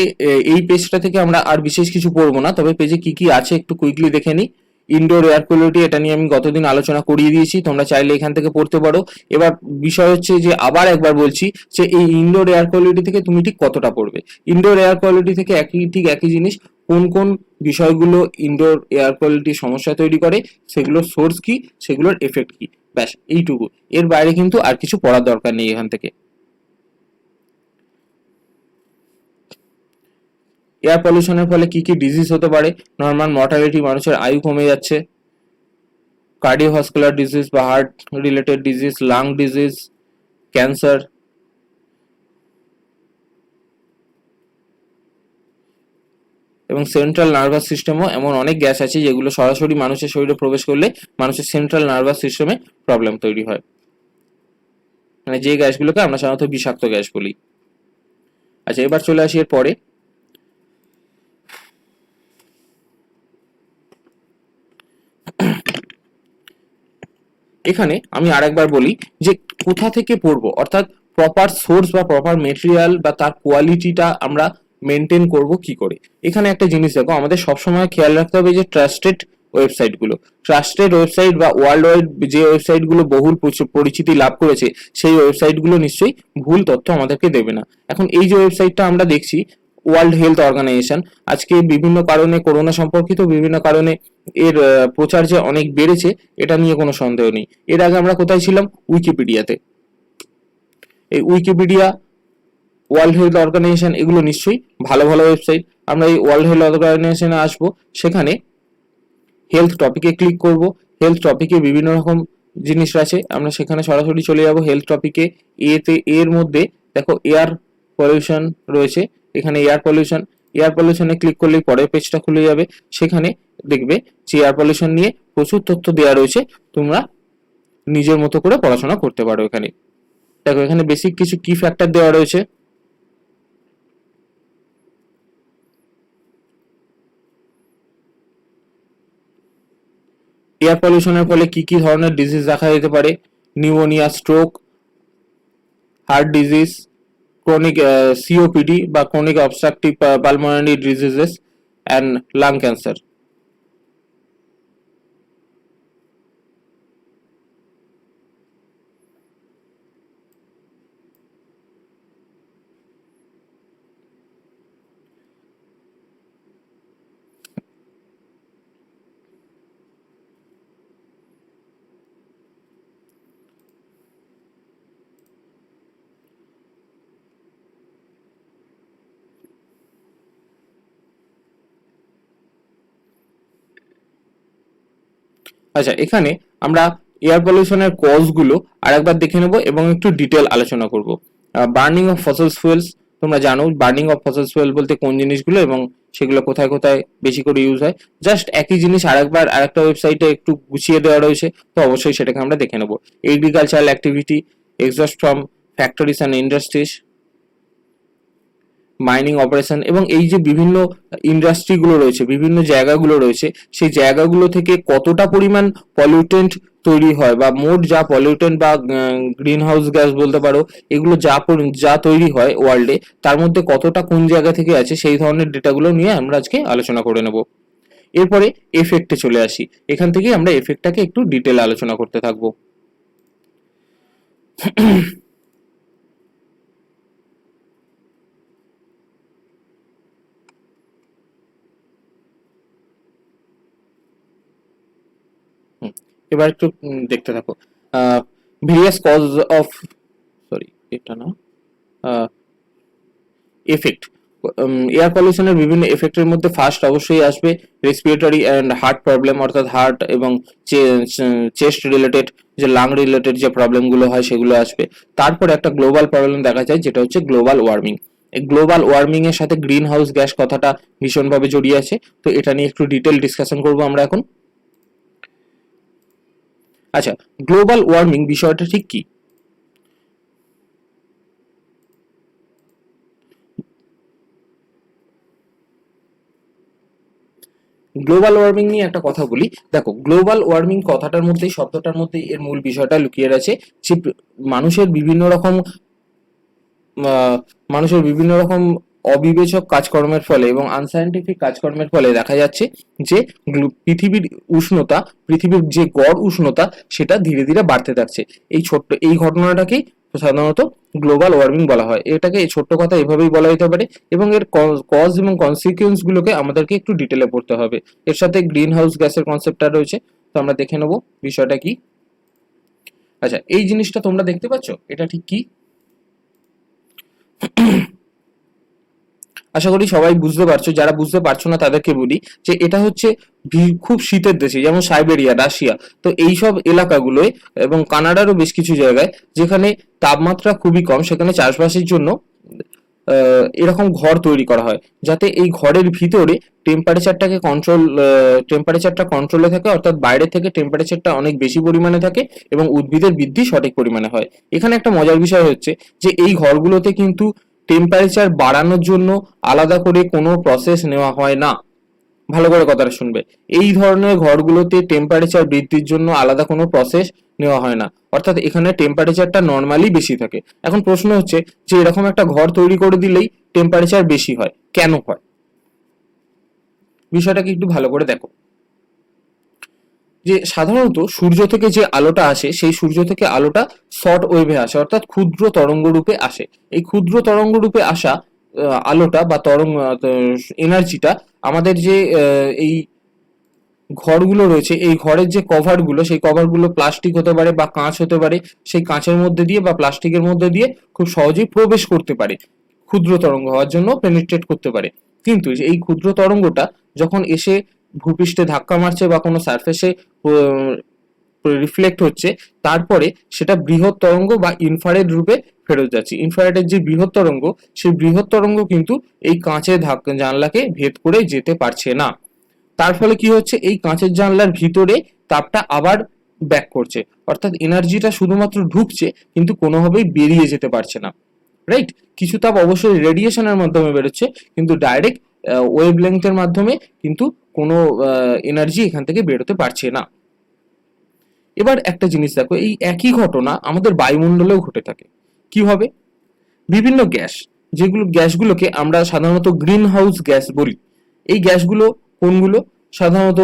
এই পেজটা থেকে আমরা আর বিশেষ কিছু পড়বো না, তবে পেজে কি কি আছে একটু কুইকলি দেখে নিই। ইনডোর এয়ার কোয়ালিটি, এটা নিয়ে আমি গতদিন আলোচনা করিয়ে দিয়েছি, তোমরা চাইলে এখান থেকে পড়তে পারো। এবার বিষয় হচ্ছে যে আবার একবার বলছি যে এই ইনডোর এয়ার কোয়ালিটি থেকে তুমি ঠিক কতটা পড়বে। ইনডোর এয়ার কোয়ালিটি থেকে একই জিনিস, কোন কোন বিষয়গুলো ইনডোর এয়ার কোয়ালিটির সমস্যা তৈরি করে, সেগুলোর সোর্স কি, সেগুলোর এফেক্ট কি, ব্যাস এইটুকু। এর বাইরে কিন্তু আর কিছু পড়ার দরকার নেই এখান থেকে। এয়ার পলিউশনের ফলে কি কি ডিজিজ হতে পারে? নর্মাল মর্টালিটি, মানুষের আয়ু কমে যাচ্ছে, কার্ডিওভাস্কুলার ডিজিজ বা heart related disease, lung disease, cancer, এবং সেন্ট্রাল নার্ভাস সিস্টেমও এমন অনেক গ্যাস আছে যেগুলো সরাসরি মানুষের শরীরে প্রবেশ করলে মানুষের সেন্ট্রাল নার্ভাস সিস্টেমে প্রবলেম তৈরি হয়, মানে যে গ্যাসগুলোকে আমরা সাধারণত বিষাক্ত গ্যাস বলি। আচ্ছা, এবার চলে আসি এর পরে। এখানে আমি আরেকবার বলি যে কোথা থেকে পড়বো, অর্থাৎ প্রপার সোর্স বা প্রপার মেটেরিয়াল বা তার কোয়ালিটিটা আমরা মেনটেন করব কি করে। এখানে একটা জিনিস দেখো, আমাদের সবসময় খেয়াল রাখতে হবে যে ট্রাস্টেড ওয়েবসাইট বা ওয়ার্ল্ড ওয়াইড যে ওয়েবসাইটগুলো বহুল পরিচিতি লাভ করেছে সেই ওয়েবসাইটগুলো নিশ্চয়ই ভুল তথ্য আমাদেরকে দেবে না। এখন এই যে ওয়েবসাইটটা আমরা দেখছি, ওয়ার্ল্ড হেলথ অর্গানাইজেশন, আজকে বিভিন্ন কারণে করোনা সম্পর্কিত বিভিন্ন কারণে এর প্রচার যে অনেক বেড়েছে এটা নিয়ে কোনো সন্দেহ নেই। এর আগে আমরা কোথায় ছিলাম? উইকিপিডিয়াতে। এই উইকিপিডিয়া, ওয়ার্ল্ড হেলথ অর্গানাইজেশন, এগুলো নিশ্চয়ই ভালো ভালো ওয়েবসাইট। আমরা এই ওয়ার্ল্ড হেলথ অর্গানাইজেশনে আসবো, সেখানে হেলথ টপিকে ক্লিক করব। হেলথ টপিকে বিভিন্ন রকম জিনিস আছে, আমরা সেখানে সরাসরি চলে যাব হেলথ টপিকে। এর মধ্যে দেখো এয়ার পলিউশন রয়েছে, এখানে এয়ার পলিউশনে ক্লিক করলেই পরের পেজটা খুলে যাবে। সেখানে দেখবে যে এয়ার পলিউশন নিয়ে প্রচুর তথ্য দেওয়া রয়েছে, তোমরা নিজের মতো করে পড়াশোনা করতে পারো। এখানে দেখো, এখানে বেসিক কিছু কি ফ্যাক্টর দেওয়া রয়েছে। এয়ার পলিউশনের ফলে কি কি ধরনের ডিজিজ দেখা যেতে পারে? Pneumonia, stroke, heart disease, chronic COPD বা chronic obstructive pulmonary diseases and lung cancer. আচ্ছা, এখানে আমরা এয়ার পলিউশনের কজগুলো আরেকবার দেখে নেব এবং একটু ডিটেল আলোচনা করব। বার্নিং অফ ফসিলস ফুয়েলস, তোমরা জানো বার্নিং অফ ফসিলস ফুয়েল বলতে কোন জিনিসগুলো এবং সেগুলো কোথায় কোথায় বেশি করে ইউজ হয়। জাস্ট একই জিনিস আরেকবার আরেকটা ওয়েবসাইটে একটু গুছিয়ে দেওয়া রয়েছে, তো অবশ্যই সেটাকে আমরা দেখে নেব। Agricultural activity, exhaust from factories and industries, mining operation, এবং এই যে বিভিন্ন ইন্ডাস্ট্রিগুলো রয়েছে, বিভিন্ন জায়গাগুলো রয়েছে, সেই জায়গাগুলো থেকে কতটা পরিমাণ পলিউটেন্ট তৈরি হয়, বা মোট যা পলিউটেন্ট বা গ্রিন হাউস গ্যাস বলতে পারো, এগুলো যা তৈরি হয় ওয়ার্ল্ডে, তার মধ্যে কতটা কোন জায়গা থেকে আছে, সেই ধরনের ডেটাগুলো নিয়ে আমরা আজকে আলোচনা করে নেব। এরপরে এফেক্টে চলে আসি। এখান থেকে আমরা এফেক্টটাকে একটু ডিটেল আলোচনা করতে থাকবো। এবার একটু দেখতে থাকো। ভেরিয়াস কজ অফ, সরি এটা না, এফেক্ট। এয়ার পলিউশনের বিভিন্ন এফেক্টের মধ্যে ফার্স্ট অবশ্যই আসবে রেসপিরেটরি অ্যান্ড হার্ট প্রবলেম, অর্থাৎ হার্ট এবং চেস্ট রিলেটেড, যে লাং রিলেটেড যে প্রবলেমগুলো হয় সেগুলো আসবে। তারপরে একটা গ্লোবাল প্রবলেম দেখা যায়, যেটা হচ্ছে গ্লোবাল ওয়ার্মিং। এই গ্লোবাল ওয়ার্মিং এর সাথে গ্রিন হাউস গ্যাস কথাটা ভীষণভাবে জড়িয়ে আছে, তো এটা নিয়ে একটু ডিটেল ডিসকাশন করবো আমরা এখন। আচ্ছা, গ্লোবাল ওয়ার্মিং বিষয়টা ঠিক কি? গ্লোবাল ওয়ার্মিং নিয়ে একটা কথা বলি। দেখো, গ্লোবাল ওয়ার্মিং কথাটার মধ্যে, শব্দটার মধ্যে এর মূল বিষয়টা লুকিয়ে আছে যে মানুষের বিভিন্ন রকম মানুষের বিভিন্ন রকম অবিবেচক কাজকর্মের ফলে এবং আনসাইন্টিফিক কাজকর্মের ফলে দেখা যাচ্ছে যে পৃথিবীর উষ্ণতা, পৃথিবীর যে গড় উষ্ণতা, সেটা ধীরে ধীরে বাড়তে থাকছে। এই ঘটনাটাকেই সাধারণত গ্লোবাল ওয়ার্মিং বলা হয়। এটাকে এই ছোট্ট কথা এভাবেই বলা যেতে পারে, এবং এর কজ এবং কনসিকুয়েন্স গুলোকে আমাদেরকে একটু ডিটেলে পড়তে হবে। এর সাথে গ্রিন হাউস গ্যাসের কনসেপ্টটা রয়েছে, তো আমরা দেখে নেব বিষয়টা কি। আচ্ছা, এই জিনিসটা তোমরা দেখতে পাচ্ছ, এটা ঠিক কি? আশা করি সবাই বুঝতে পারছো। যারা বুঝতে পারছো না তাদেরকে বলি যে এটা হচ্ছে খুব শীতের দেশে, যেমন সাইবেরিয়া, রাশিয়া, তো এইসব এলাকাগুলোয় এবং কানাডারও বেশ কিছু জায়গায় যেখানে তাপমাত্রা খুবই কম, সেখানে চাষবাসের জন্য এরকম ঘর তৈরি করা হয়, যাতে এই ঘরের ভিতরে টেম্পারেচারটা কন্ট্রোলে থাকে, অর্থাৎ বাইরে থেকে টেম্পারেচারটা অনেক বেশি পরিমাণে থাকে এবং উদ্ভিদের বৃদ্ধি সঠিক পরিমাণে হয়। এখানে একটা মজার বিষয় হচ্ছে যে এই ঘরগুলোতে কিন্তু টেম্পারেচার বাড়ানোর জন্য আলাদা করে কোনো প্রসেস নেওয়া হয় না। ভালো করে কথাটা শুনবে। এই ধরনের ঘরগুলোতে টেম্পারেচার বৃদ্ধির জন্য আলাদা কোনো প্রসেস নেওয়া হয় না, অর্থাৎ এখানে টেম্পারেচারটা নর্মালি বেশি থাকে। এখন প্রশ্ন হচ্ছে যে এরকম একটা ঘর তৈরি করে দিলেই টেম্পারেচার বেশি হয়, কেন হয়? বিষয়টাকে একটু ভালো করে দেখো। যে সাধারণত সূর্য থেকে যে আলোটা আসে, সেই সূর্য থেকে আলোটা শর্ট ওয়েভে আসে, অর্থাৎ ক্ষুদ্র তরঙ্গ রূপে আসে। এই ক্ষুদ্র তরঙ্গ রূপে আসা আলোটা বা তরঙ্গ এনার্জিটা আমাদের যে এই ঘরগুলো রয়েছে, এই ঘরের যে কভারগুলো, সেই কভারগুলো প্লাস্টিক হতে পারে বা কাঁচ হতে পারে, সেই কাঁচের মধ্যে দিয়ে বা প্লাস্টিকের মধ্যে দিয়ে খুব সহজেই প্রবেশ করতে পারে, ক্ষুদ্র তরঙ্গ হওয়ার জন্য পেনিট্রেট করতে পারে। কিন্তু এই ক্ষুদ্র তরঙ্গটা যখন এসে ভূপৃষ্ঠে ধাক্কা মারছে বা কোনো সারফেসে রিফ্লেক্ট হচ্ছে, তারপরে সেটা বৃহৎ তরঙ্গ বা ইনফ্রারেড রূপে ফেরত যাচ্ছে। ইনফ্রারেডের যে বৃহৎ তরঙ্গ, সেই বৃহৎ তরঙ্গ কিন্তু এই কাঁচের জানলাকে ভেদ করে যেতে পারছে না। তার ফলে কি হচ্ছে, এই কাঁচের জানলার ভিতরে তাপটা আবার ব্যাক করছে, অর্থাৎ এনার্জিটা শুধুমাত্র ঢুকছে কিন্তু কোনোভাবেই বেরিয়ে যেতে পারছে না। রাইট? কিছু তাপ অবশ্যই রেডিয়েশনের মাধ্যমে বেরোচ্ছে, কিন্তু ডাইরেক্ট ওয়েভ লেংথের মাধ্যমে কিন্তু কোনো এনার্জি এখান থেকে বেরোতে পারছে না। এবার একটা জিনিস দেখো, এই একই ঘটনা আমাদের বায়ুমণ্ডলেও ঘটে থাকে। কিভাবে? বিভিন্ন গ্যাসগুলোকে আমরা সাধারণত গ্রিন হাউস গ্যাস বলি। এই গ্যাসগুলো কোনগুলো? সাধারণত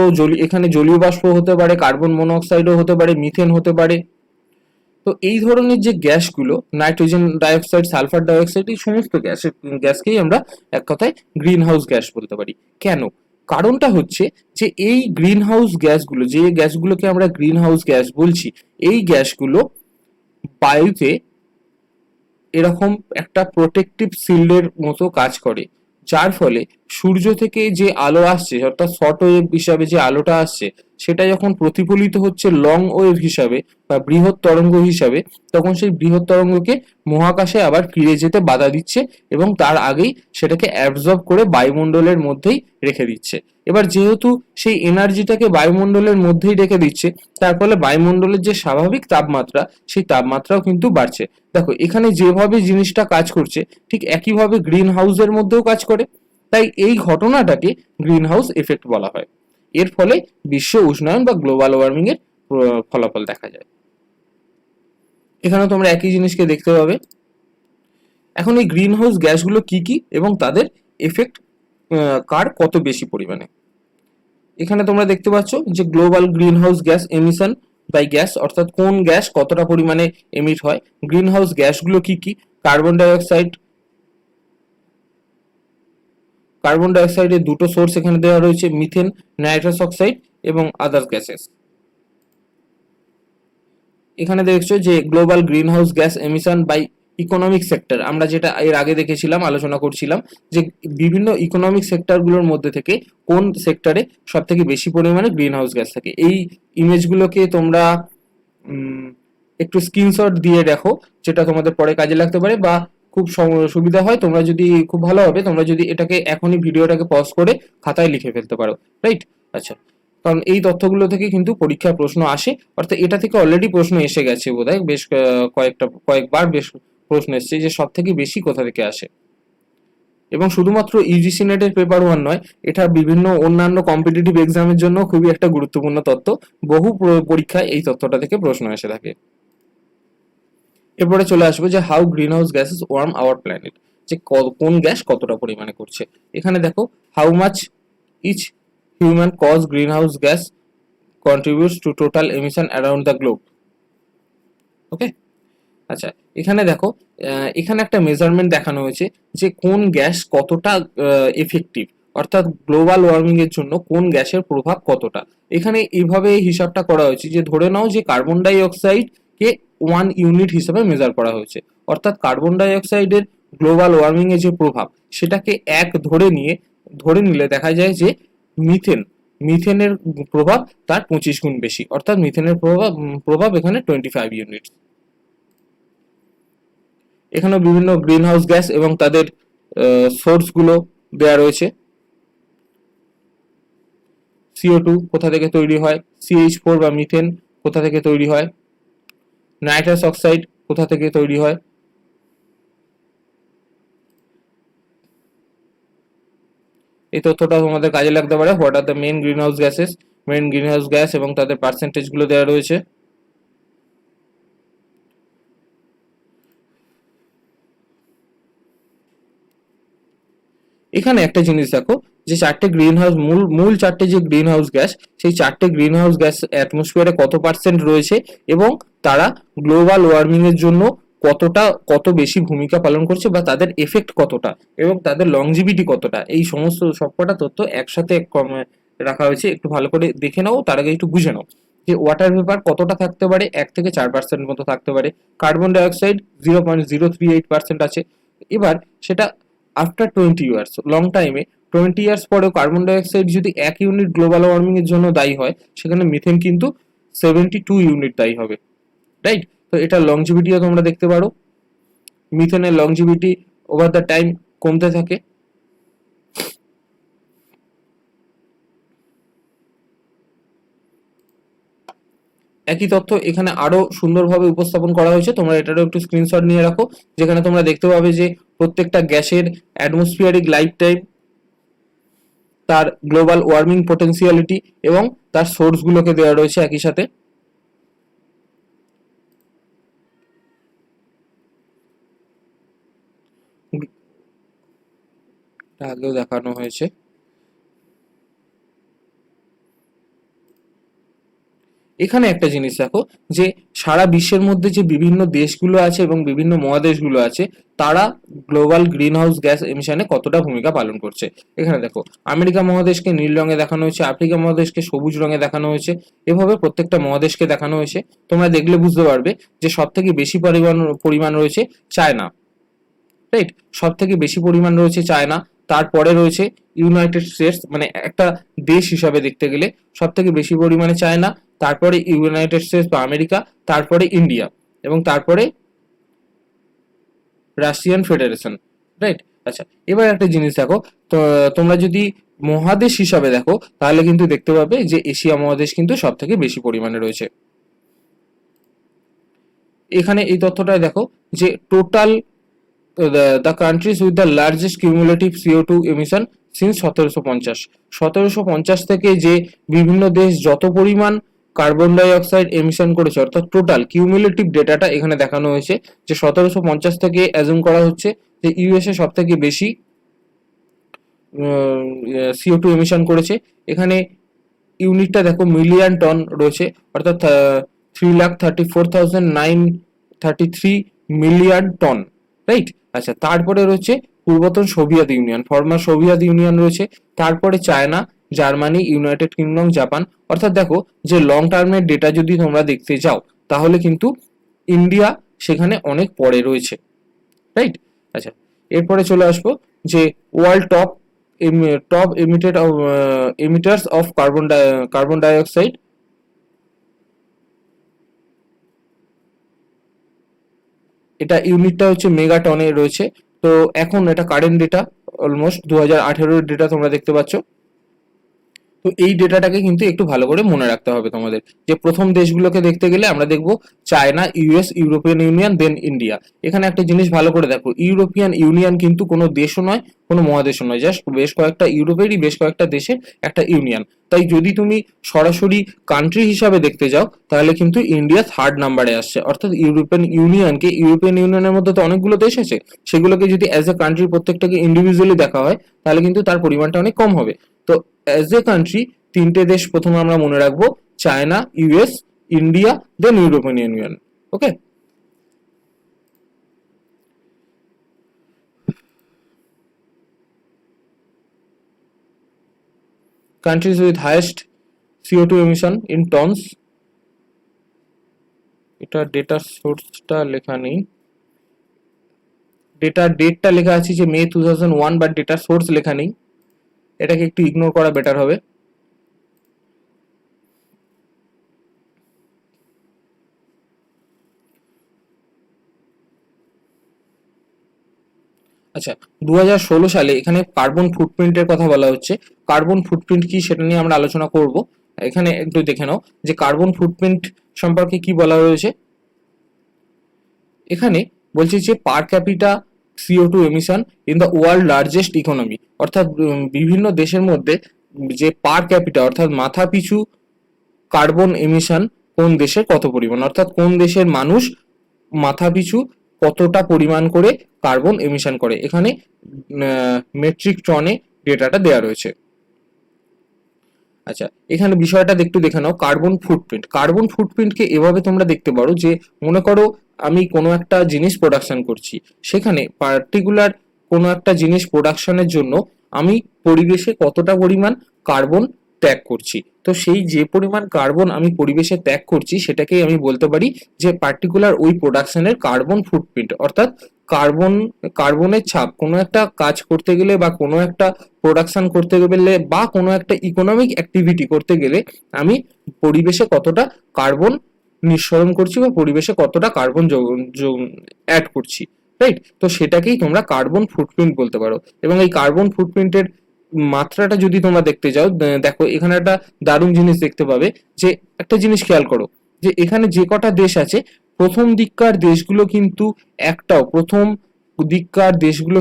এখানে জলীয় বাষ্প হতে পারে, কার্বন মনোক্সাইডও হতে পারে, মিথেন হতে পারে। তো এই ধরনের যে গ্যাসগুলো, নাইট্রোজেন ডাইঅক্সাইড, সালফার ডাইঅক্সাইড, এই সমস্ত গ্যাসকেই আমরা এক কথায় গ্রিন হাউস গ্যাস বলতে পারি। কেন? কারণটা হচ্ছে যে এই গ্রিন হাউস গ্যাসগুলো, যে গ্যাসগুলোকে আমরা গ্রিন হাউস গ্যাস বলছি, এই গ্যাসগুলো বায়ুতে এরকম একটা প্রোটেকটিভ শিল্ডের মতো কাজ করে, যার ফলে সূর্য থেকে যে আলো আসছে অর্থাৎ শর্ট ওয়েভ হিসাবে যে আলোটা আসছে সেটা যখন প্রতিফলিত হচ্ছে লং ওয়েভ হিসাবে বা বৃহৎ তরঙ্গ হিসাবে, তখন সেই বৃহৎ তরঙ্গকে মহাকাশে আবার ফিরে যেতে বাধা দিচ্ছে এবং তার আগেই সেটাকে অ্যাবজর্ব করে বায়ুমণ্ডলের মধ্যেই রেখে দিচ্ছে। এবার যেহেতু সেই এনার্জিটাকে বায়ুমণ্ডলের মধ্যেই রেখে দিচ্ছে, তার ফলে বায়ুমণ্ডলের যে স্বাভাবিক তাপমাত্রা সেই তাপমাত্রাও কিন্তু বাড়ছে। দেখো এখানে যেভাবে জিনিসটা কাজ করছে ঠিক একইভাবে গ্রিন হাউসের মধ্যেও কাজ করে। তাই এই ঘটনাটাকে গ্রিন হাউস এফেক্ট বলা হয়। এর ফলে বিশ্ব উষ্ণায়ন বা গ্লোবাল ওয়ার্মিং এর ফলাফল দেখা যায়। এখানে তোমরা একই জিনিসকে দেখতে পাবে। এখন এই গ্রিন হাউস গ্যাসগুলো কি কি এবং তাদের এফেক্ট কার কত বেশি পরিমাণে। এখানে তোমরা দেখতে পাচ্ছ যে global green house gas emission by gas, অর্থাৎ কোন গ্যাস কতটা পরিমাণে এমিট হয়। গ্রিন হাউস গ্যাসগুলো কি কি? কার্বন ডাইঅক্সাইড, কার্বন ডাইঅক্সাইডের দুটো সোর্স এখানে দেওয়া রয়েছে, মিথেন, নাইট্রাস অক্সাইড এবং আদার্স গ্যাসেস। এখানে দেখছো যে global green house gas emission by economic sector, আমরা যেটা এর আগে দেখেছিলাম, আলোচনা করছিলাম যে বিভিন্ন ইকোনমিক সেক্টরগুলোর মধ্যে থেকে কোন সেক্টরে সব থেকে বেশি পরিমাণে গ্রিন হাউস গ্যাস থাকে। এই ইমেজগুলোকে তোমরা একটু স্ক্রিনশট দিয়ে দেখো, যেটা তোমাদের পরে কাজে লাগতে পারে বা খুব সুবিধা হয়। তোমরা যদি খুব ভালো হবে তোমরা যদি এটাকে এখনই ভিডিওটাকে পজ করে খাতায় লিখে ফেলতে পারো, রাইট? আচ্ছা, কারণ এই তথ্যগুলো থেকে কিন্তু পরীক্ষার প্রশ্ন আসে, অর্থাৎ এটা থেকে অলরেডি প্রশ্ন এসে গেছে বোধহয়, বেশ কয়েকবার বেশ প্রশ্ন এসেছে যে সব থেকে বেশি কোথা থেকে আসে। এবং শুধুমাত্র ইউজিসি নেটের পেপার ওয়ান নয়, এটা বিভিন্ন অন্যান্য কম্পিটিটিভ এক্সামের জন্য খুবই একটা গুরুত্বপূর্ণ তথ্য। বহু পরীক্ষায় এই তথ্যটা থেকে প্রশ্ন এসে থাকে। এরপরে চলে আসবে যে how green house gases warm our planet, যে কোন গ্যাস কতটা পরিমাণে করছে। এখানে দেখো how much each human cause green house gas contributes to total emission around the globe. Okay, আচ্ছা এখানে দেখো এখানে একটা মেজারমেন্ট দেখানো হয়েছে যে কোন গ্যাস কতটা এফেক্টিভ, অর্থাৎ গ্লোবাল ওয়ার্মিং এর জন্য কোন গ্যাসের প্রভাব কতটা। এখানে এইভাবে হিসাবটা করা হয়েছে যে ধরে নাও যে কার্বন ডাই অক্সাইড কে 1 ইউনিট হিসেবে মেজার করা হয়েছে, অর্থাৎ কার্বন ডাই অক্সাইডের গ্লোবাল ওয়ার্মিং এর যে প্রভাব সেটাকে ধরে নিলে দেখা যায় যে মিথেনের প্রভাব তার 25 গুণ বেশি, অর্থাৎ মিথেনের প্রভাব এখানে 25 ইউনিট। এখানে বিভিন্ন গ্রিন হাউস গ্যাস এবং তাদের সোর্স গুলো দেওয়া রয়েছে। CO2 কোথা থেকে তৈরি হয়, CH4 বা মিথেন কোথা থেকে তৈরি হয়, নাইট্রাস অক্সাইড কোথা থেকে তৈরি হয়। এই তথ্যটা তোমাদের কাজে লাগতে পারে। What are the main green house gases, main green house gas এবং তাদের পার্সেন্টেজ গুলো দেওয়া রয়েছে। এখানে একটা জিনিস দেখো যে চারটে গ্রিন হাউস মূল চারটে যে গ্রিন হাউস গ্যাস, সেই চারটে গ্রিন হাউস গ্যাস অ্যাটমসফিয়ারে কত পার্সেন্ট রয়েছে এবং তারা গ্লোবাল ওয়ার্মিং এর জন্য কত বেশি ভূমিকা পালন করছে বা তাদের এফেক্ট কতটা এবং তাদের লংজিভিটি কতটা। এই সমস্ত সবকটা তথ্য একসাথে রাখা হয়েছে। একটু ভালো করে দেখে নাও, তার আগে একটু বুঝে নাও যে ওয়াটার ভেপার কতটা থাকতে পারে, 1 থেকে 4% মতো থাকতে পারে। কার্বন ডাইঅক্সাইড 0.038% আছে। এবার সেটা আফটার 20 ইয়ার্স, লং টাইমে 20 ইয়ার্স পরেও কার্বন ডাইঅক্সাইড যদি 1 ইউনিট গ্লোবাল ওয়ার্মিং এর জন্য দায়ী হয়, সেখানে মিথেন কিন্তু 72 ইউনিট দায়ী হবে, রাইট? তো এটা লংজিভিটিও তোমরা দেখতে পারো, মিথেনের লংজিভিটি ওভার দ্য টাইম কমতে থাকে। একই তথ্য এখানে আরো সুন্দরভাবে উপস্থাপন করা হয়েছে, তোমরা এটারও একটু স্ক্রিনশট নিয়ে রাখো, যেখানে তোমরা দেখতে পাবে যে প্রত্যেকটা গ্যাসের অ্যাটমসফিয়ারিক লাইফ টাইম, তার গ্লোবাল ওয়ার্মিং পটেনশিয়ালিটি এবং তার সোর্স গুলোকে দেওয়া রয়েছে একই সাথে। আগেও দেখানো হয়েছে। এখানে একটা জিনিস দেখো যে সারা বিশ্বের মধ্যে যে বিভিন্ন দেশগুলো আছে এবং বিভিন্ন মহাদেশগুলো আছে, তারা গ্লোবাল গ্রিন হাউস গ্যাস এমিশনে কতটা ভূমিকা পালন করছে। এখানে দেখো আমেরিকা মহাদেশকে নীল রঙে দেখানো হয়েছে, আফ্রিকা মহাদেশকে সবুজ রঙে দেখানো হয়েছে, এভাবে প্রত্যেকটা মহাদেশকে দেখানো হয়েছে। তোমরা দেখলে বুঝতে পারবে যে সব থেকে বেশি পরিমাণ রয়েছে চায়না, রাইট? সব থেকে বেশি পরিমাণ রয়েছে চায়না, তারপরে রয়েছে ইউনাইটেড স্টেটস, মানে একটা দেশ হিসাবে দেখতে গেলে সব থেকে বেশি পরিমাণে চায়না, তারপরে ইউনাইটেড স্টেটস বা আমেরিকা, তারপরে ইন্ডিয়া, এবং তারপরে রাশিয়ান ফেডারেশন, রাইট? আচ্ছা, এবার একটা জিনিস দেখো, তো তোমরা যদি মহাদেশ হিসাবে দেখো তাহলে কিন্তু দেখতে পাবে যে এশিয়া মহাদেশ কিন্তু সব থেকে বেশি পরিমাণে রয়েছে। এখানে এই তথ্যটা দেখো যে total the countries with the largest cumulative CO2 emission since 1750 থেকে যে বিভিন্ন দেশ যত পরিমাণ কার্বন ডাই অক্সাইড এমিশন করেছে, অর্থাৎ টোটাল কিউমুলেটিভ ডেটাটা এখানে দেখানো হয়েছে যে 1750 থেকে অ্যাজুম করা হচ্ছে যে ইউএসএ সব থেকে বেশি CO2 এমিশন করেছে। এখানে ইউনিটটা দেখো মিলিয়ন টন রয়েছে, অর্থাৎ 3,34,933 মিলিয়ন টন, রাইট? আচ্ছা, তারপরে রয়েছে পূর্বতন Soviet Union, former Soviet Union রয়েছে, তারপরে China, Germany, United Kingdom, Japan. অর্থাৎ দেখো যে লং টার্মের ডেটা যদি তোমরা দেখতে যাও তাহলে কিন্তু ইন্ডিয়া সেখানে অনেক পরে রয়েছে, রাইট? আচ্ছা, এরপরে চলে আসবো যে world top emitters of carbon dioxide. এটা ইউনিটটা হচ্ছে মেগাটনে রয়েছে। তো এখন এটা কারেন্ট ডেটা, অলমোস্ট 2018 ডেটা তোমরা দেখতে পাচ্ছ। তো এই ডেটাটাকে কিন্তু একটু ভালো করে মনে রাখতে হবে তোমাদের, যে প্রথম দেশগুলোকে দেখতে গেলে আমরা দেখব চায়না, ইউএস, ইউরোপিয়ান ইউনিয়ন, দেন ইন্ডিয়া। এখানে একটা জিনিস ভালো করে দেখো, ইউরোপিয়ান ইউনিয়ন কিন্তু কোনো দেশও নয়, কোনো মহাদেশও নয়, জাস্ট বেশ কয়েকটা ইউরোপেরই বেশ কয়েকটা দেশের একটা ইউনিয়ন। তাই যদি তুমি সরাসরি কান্ট্রি হিসাবে দেখতে যাও তাহলে কিন্তু ইন্ডিয়া 3rd নাম্বারে আসছে, অর্থাৎ ইউরোপিয়ান ইউনিয়নের মধ্যে তো অনেকগুলো দেশ আছে, সেগুলোকে যদি অ্যাজ এ কান্ট্রি প্রত্যেকটাকে ইন্ডিভিজুয়ালি দেখা হয় তাহলে কিন্তু তার পরিমাণটা অনেক কম হবে। তো অ্যাজ এ কান্ট্রি তিনটে দেশ প্রথমে আমরা মনে রাখবো, China, US, India, then European Union. Okay, countries with highest CO2 emission in tons, এটা ডেটার সোর্সটা লেখা নেই, ডেটার ডেটটা লেখা আছে যে মে 2001, বাট ডেটার সোর্স লেখা নেই, এটাকে একটু ইগনোর করা বেটার হবে। আচ্ছা, 2016 সালে এখানে কার্বন ফুটপ্রিন্টের কথা বলা হচ্ছে। কার্বন ফুটপ্রিন্ট কি সেটা নিয়ে আমরা আলোচনা করব। এখানে একটু দেখে নাও যে কার্বন ফুটপ্রিন্ট সম্পর্কে কি বলা হয়েছে। এখানে বলছে যে পার capital CO2 emission in the world largest economy, অর্থাৎ বিভিন্ন দেশের মধ্যে যে পার ক্যাপিটা অর্থাৎ মাথা পিছু কার্বন এমিশন কোন দেশের কত পরিমাণ, অর্থাৎ কোন দেশের মানুষ মাথা পিছু কতটা পরিমাণ করে কার্বন এমিশন করে, এখানে মেট্রিক টনে ডেটাটা দেওয়া রয়েছে। আচ্ছা, এখানে বিষয়টা একটু দেখে নাও, কার্বন ফুটপ্রিন্ট। কার্বন ফুটপ্রিন্টকে এভাবে তোমরা দেখতে পারো যে মনে করো আমি কোনো একটা জিনিস প্রোডাকশন করছি, সেখানে পার্টিকুলার কোনো একটা জিনিস প্রোডাকশনের জন্য আমি পরিবেশে কতটা পরিমাণ কার্বন ত্যাগ করছি। তো সেই যে পরিমাণ কার্বন আমি পরিবেশে ত্যাগ করছি সেটাকেই আমি বলতে পারি যে পার্টিকুলার ওই প্রোডাকশনের কার্বন ফুটপ্রিন্ট, অর্থাৎ কার্বনের ছাপ। কোনো একটা কাজ করতে গেলে বা কোনো একটা প্রোডাকশন করতে গেলে বা কোনো একটা ইকোনমিক অ্যাক্টিভিটি করতে গেলে আমি পরিবেশে কতটা কার্বন নিঃসরণ করছি বা পরিবেশে কতটা কার্বন অ্যাড করছি, রাইট? তো সেটাকেই তোমরা কার্বন ফুটপ্রিন্ট বলতে পারো। এবং এই কার্বন ফুটপ্রিন্টের মাত্রাটা যদি তোমরা দেখতে যাও, দেখো এখানে একটা দারুণ জিনিস দেখতে পাবে, যে একটা জিনিস খেয়াল করো যে এখানে যে কটা দেশ আছে, প্রথম দিককার দেশগুলো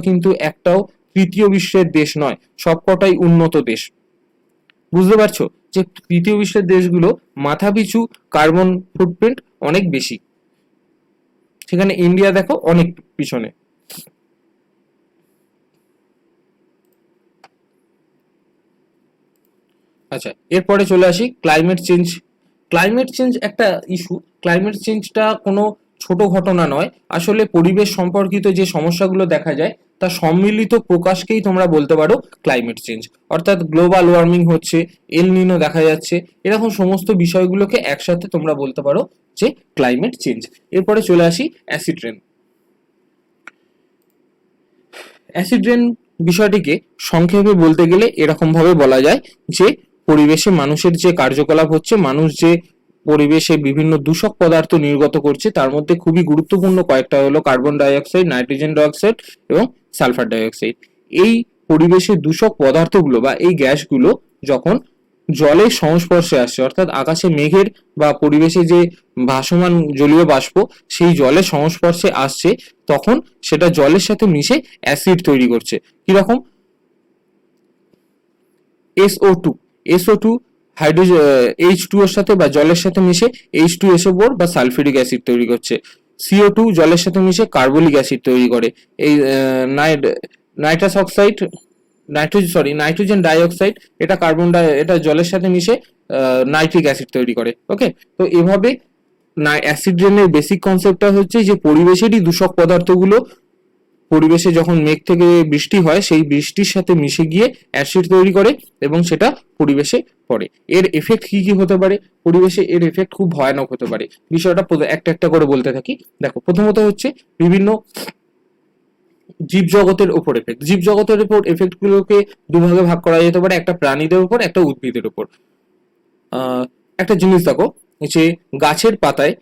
কিন্তু একটাও তৃতীয় বিশ্বের দেশ নয়, সবকটাই উন্নত দেশ। বুঝতে পারছো যে তৃতীয় বিশ্বের দেশগুলো মাথাপিছু কার্বন ফুটপ্রিন্ট অনেক বেশি, সেখানে ইন্ডিয়া দেখো অনেক পিছনে। আচ্ছা, এরপরে চলে আসি ক্লাইমেট চেঞ্জ। ক্লাইমেট চেঞ্জ একটা ইস্যু। ক্লাইমেট চেঞ্জটা কোনো ছোট ঘটনা নয়, আসলে পরিবেশ সম্পর্কিত যে সমস্যাগুলো দেখা যায় তা সম্মিলিত প্রকাশকেই তোমরা বলতে পারো ক্লাইমেট চেঞ্জ। অর্থাৎ গ্লোবাল ওয়ার্মিং হচ্ছে, এল নিনো দেখা যাচ্ছে, এরকম সমস্ত বিষয়গুলোকে একসাথে তোমরা বলতে পারো যে ক্লাইমেট চেঞ্জ। এরপরে চলে আসি অ্যাসিড রেন। অ্যাসিড রেন বিষয়টিকে সংক্ষেপে বলতে গেলে এরকম ভাবে বলা যায় যে পরিবেশে মানুষের যে কার্যকলাপ হচ্ছে, মানুষ যে পরিবেশে বিভিন্ন দূষক পদার্থ নির্গত করছে, তার মধ্যে খুবই গুরুত্বপূর্ণ কয়েকটা হলো কার্বন ডাইঅক্সাইড, নাইট্রোজেন ডাইঅক্সাইড এবং সালফার ডাইঅক্সাইড। এই পরিবেশে দূষক পদার্থগুলো বা এই গ্যাসগুলো যখন জলের সংস্পর্শে আসছে, অর্থাৎ আকাশে মেঘের বা পরিবেশে যে ভাসমান জলীয় বাষ্প সেই জলের সংস্পর্শে আসছে, তখন সেটা জলের সাথে মিশে অ্যাসিড তৈরি করছে। কিরকম? SO2 SO2 হাইড্রোজেন H2 এর সাথে বা জলের সাথে মিশে H2SO4 বা সালফিউরিক অ্যাসিড তৈরি করছে। CO2 জলের সাথে মিশে কার্বলিক অ্যাসিড তৈরি করে। এই নাইট্রাস অক্সাইড নাইট্রোজেন ডাইঅক্সাইড, এটা জলের সাথে মিশে নাইট্রিক অ্যাসিড তৈরি করে। ওকে, তো এভাবে অ্যাসিড রেনের বেসিক কনসেপ্টটা হচ্ছে যে পরিবেশেরই দূষক পদার্থগুলো পরিবেশে যখন মেঘ থেকে বৃষ্টি হয় সেই বৃষ্টির সাথে মিশে গিয়ে অ্যাসিড তৈরি করে এবং সেটা পরিবেশে পড়ে। এর এফেক্ট কি কি হতে পারে? পরিবেশে এর এফেক্ট খুব ভয়ানক হতে পারে। বিষয়টা একটা একটা করে বলতে থাকি। দেখো, প্রথমত হচ্ছে বিভিন্ন জীবজগতের উপর এফেক্ট। জীবজগতের উপর এফেক্ট গুলোকে দুভাগে ভাগ করা যেতে পারে, একটা প্রাণীদের উপর, একটা উদ্ভিদের উপর। একটা জিনিস দেখো, যে গাছের পাতায়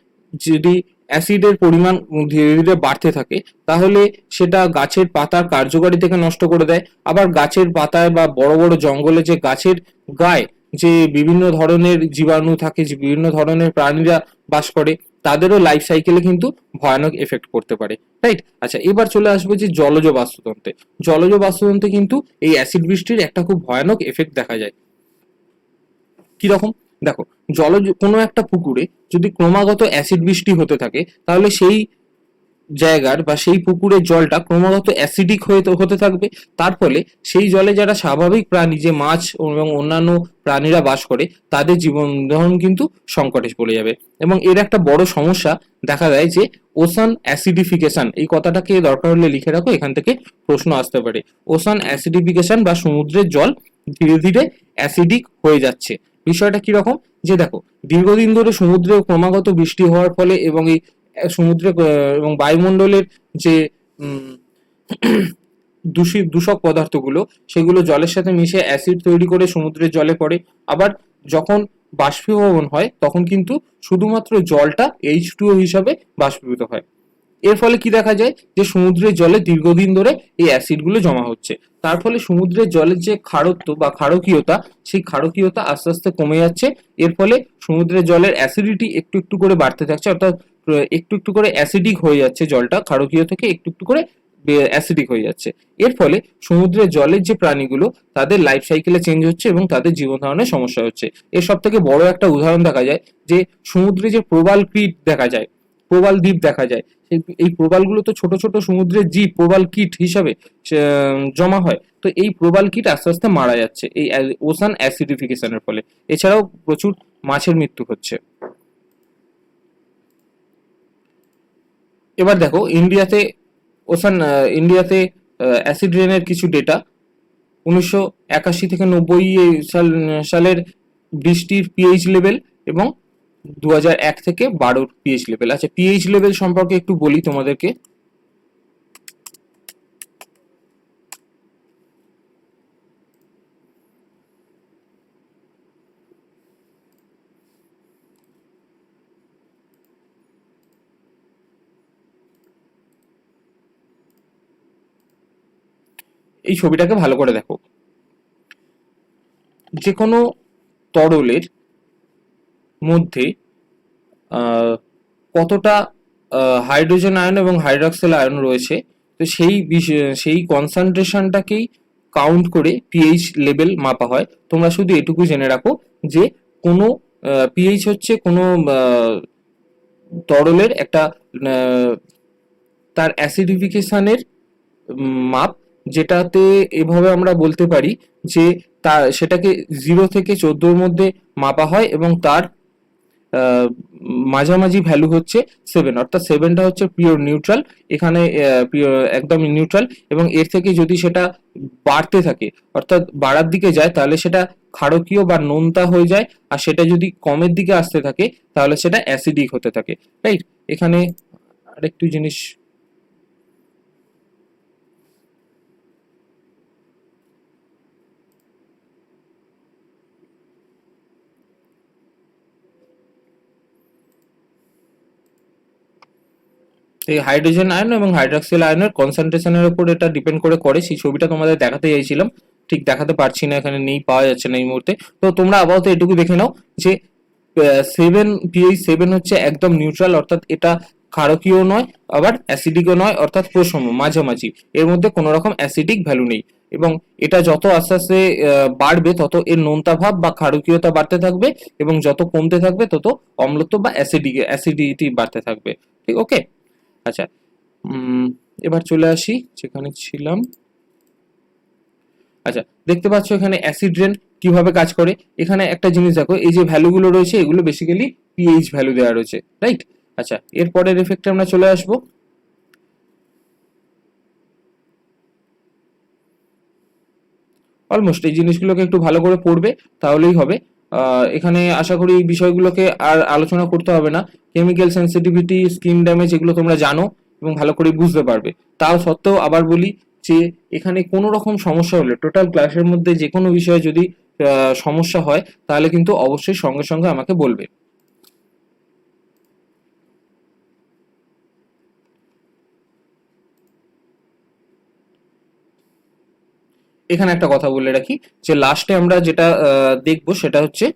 যদি অ্যাসিডের পরিমাণ ধীরে ধীরে বাড়তে থাকে, তাহলে সেটা গাছের পাতার কার্যকারিতাকে নষ্ট করে দেয়। আবার গাছের পাতায় বা বড় বড় জঙ্গলে যে গাছের গায়ে যে বিভিন্ন ধরনের জীবাণু থাকে, যে বিভিন্ন ধরনের প্রাণীরা বাস করে, তাদেরও লাইফ সাইকেলে কিন্তু ভয়ানক এফেক্ট করতে পারে। রাইট? আচ্ছা, এবার চলে আসবো যে জলজ বাস্তুতন্ত্রে। জলজ বাস্তুতন্ত্রে কিন্তু এই অ্যাসিড বৃষ্টির একটা খুব ভয়ানক এফেক্ট দেখা যায়। কিরকম? দেখো, কোনো একটা পুকুরে যদি ক্রমাগত অ্যাসিড বৃষ্টি হতে থাকে, তাহলে সেই জায়গার বা সেই পুকুরের জলটা ক্রমাগত অ্যাসিডিক হতে থাকবে। তার ফলে সেই জলে যারা স্বাভাবিক প্রাণী, যে মাছ এবং অন্যান্য প্রাণীরা বাস করে, তাদের জীবন ধারণ কিন্তু সংকটে পড়ে যাবে। এবং এর একটা বড় সমস্যা দেখা দেয় যে ওশান অ্যাসিডিফিকেশন। এই কথাটাকে দরকার হলে লিখে রাখো, এখান থেকে প্রশ্ন আসতে পারে। ওশান অ্যাসিডিফিকেশন বা সমুদ্রের জল ধীরে ধীরে অ্যাসিডিক হয়ে যাচ্ছে। বিষয়টা কিরকম? যে দেখো, দীর্ঘদিন ধরে সমুদ্রে ক্রমাগত বৃষ্টি হওয়ার ফলে এবং এই সমুদ্রে এবং বায়ুমণ্ডলের যে দূষক পদার্থগুলো, সেগুলো জলের সাথে মিশে অ্যাসিড তৈরি করে সমুদ্রের জলে পড়ে। আবার যখন বাষ্পীভবন হয়, তখন কিন্তু শুধুমাত্র জলটা H2O হিসাবে বাষ্পীভূত হয়। এর ফলে কি দেখা যায়? যে সমুদ্রের জলে দীর্ঘদিন ধরে এই অ্যাসিডগুলো জমা হচ্ছে। তার ফলে সমুদ্রের জলের যে ক্ষারত্ব বা ক্ষারকীয়তা, সেই ক্ষারকীয়তা আস্তে আস্তে কমে যাচ্ছে। এর ফলে সমুদ্রের জলের অ্যাসিডিটি একটু একটু করে বাড়তে থাকছে, অর্থাৎ একটু একটু করে অ্যাসিডিক হয়ে যাচ্ছে জলটা, ক্ষারকীয় থেকে একটু একটু করে অ্যাসিডিক হয়ে যাচ্ছে। এর ফলে সমুদ্রের জলের যে প্রাণীগুলো, তাদের লাইফ সাইকেলে চেঞ্জ হচ্ছে এবং তাদের জীবন ধারণের সমস্যা হচ্ছে। এর সব থেকে বড় একটা উদাহরণ দেখা যায় যে সমুদ্রে যে প্রবাল কীট দেখা যায়, প্রবাল দ্বীপ দেখা যায়, এই প্রবালগুলো তো ছোট ছোট সমুদ্রের জীব, প্রবাল কীট হিসাবে জমা হয়। তো এই প্রবাল কীট আস্তে আস্তে মারা যাচ্ছে এই ওশান অ্যাসিডিফিকেশনের ফলে। এছাড়াও প্রচুর মাছের মৃত্যু হচ্ছে। এবার দেখো, ইন্ডিয়াতে অ্যাসিড রেনের কিছু ডেটা। 1981 থেকে 90 সালের বৃষ্টির পিএইচ লেভেল এবং 2001 থেকে 12 পিএইচ লেভেল। আচ্ছা, পিএইচ লেভেল সম্পর্কে একটু বলি তোমাদেরকে। এই ছবিটাকে ভালো করে দেখো। যে কোনো তরলের মধ্যে কতটা হাইড্রোজেন আয়ন এবং হাইড্রক্সিল আয়ন রয়েছে, তো সেই কনসেন্ট্রেশনটাকেই কাউন্ট করে পিএইচ লেভেল মাপা হয়। তোমরা শুধু এটুকু জেনে রাখো যে কোনো পিএইচ হচ্ছে কোনো তরলের একটা তার অ্যাসিডিফিকেশনের মাপ, যেটাতে এভাবে আমরা বলতে পারি যে সেটাকে 0 থেকে 14 মধ্যে মাপা হয় এবং তার মাঝামাঝি ভ্যালু হচ্ছে 7, অর্থাৎ 7টা হচ্ছে পিওর নিউট্রাল, এখানে একদম নিউট্রাল। এবং এর থেকে যদি সেটা বাড়তে থাকে, অর্থাৎ বাড়ার দিকে যায়, তাহলে সেটা ক্ষারকীয় বা নোনতা হয়ে যায়। আর সেটা যদি কমের দিকে আসতে থাকে, তাহলে সেটা অ্যাসিডিক হতে থাকে। রাইট? এখানে আরেকটু জিনিস, এই হাইড্রোজেন আয়ন এবং হাইড্রক্সিল আয়নের কনসেন্ট্রেশনের উপর এটা ডিপেন্ড করে সেই ছবিটা তোমাদের দেখাতে চাইছিলাম, ঠিক দেখাতে পারছি না, এখানে নেই, পাওয়া যাচ্ছে না এই মুহূর্তে। তো তোমরা আপাতত এটুকু দেখে নাও যে 7 হচ্ছে একদম নিউট্রাল, অর্থাৎ এটা ক্ষারকীয় নয় আবার অ্যাসিডিকও নয়, অর্থাৎ প্রসম মাঝামাঝি, এর মধ্যে কোনো রকম অ্যাসিডিক ভ্যালু নেই। এবং এটা যত আস্তে আস্তে বাড়বে তত এর নোনতা ভাব বা ক্ষারকীয়তা বাড়তে থাকবে, এবং যত কমতে থাকবে তত অম্লত্ব বা অ্যাসিডিটি বাড়তে থাকবে। ঠিক, ওকে। আচ্ছা, এবার চলে আসি যেখানে ছিলাম। আচ্ছা, দেখতে পাচ্ছ এখানে অ্যাসিড রেন কিভাবে কাজ করে। এখানে একটা জিনিস দেখো, এই যে ভ্যালুগুলো রয়েছে এগুলো বেসিক্যালি পিএইচ ভ্যালু দেওয়া রয়েছে, রাইট। আচ্ছা, এরপরের এফেক্টে আমরা চলে আসবো। অলমোস্ট এই জিনিসগুলোকে একটু ভালো করে পড়বে, তাহলেই হবে। এখানে আশা করি এই বিষয়গুলোকে আর আলোচনা করতে হবে না। কেমিক্যাল সেন্সিটিভিটি, স্কিন ড্যামেজ, এগুলো তোমরা জানো এবং ভালো করে বুঝতে পারবে। তাও সত্ত্বেও আবার বলি যে এখানে কোনো রকম সমস্যা হলে, টোটাল ক্লাসের মধ্যে যে কোনো বিষয়ে যদি সমস্যা হয়, তাহলে কিন্তু অবশ্যই সঙ্গে সঙ্গে আমাকে বলবে। এখানে একটা কথা বলে রাখি যে লাস্টে আমরা যেটা দেখবো সেটা হচ্ছে,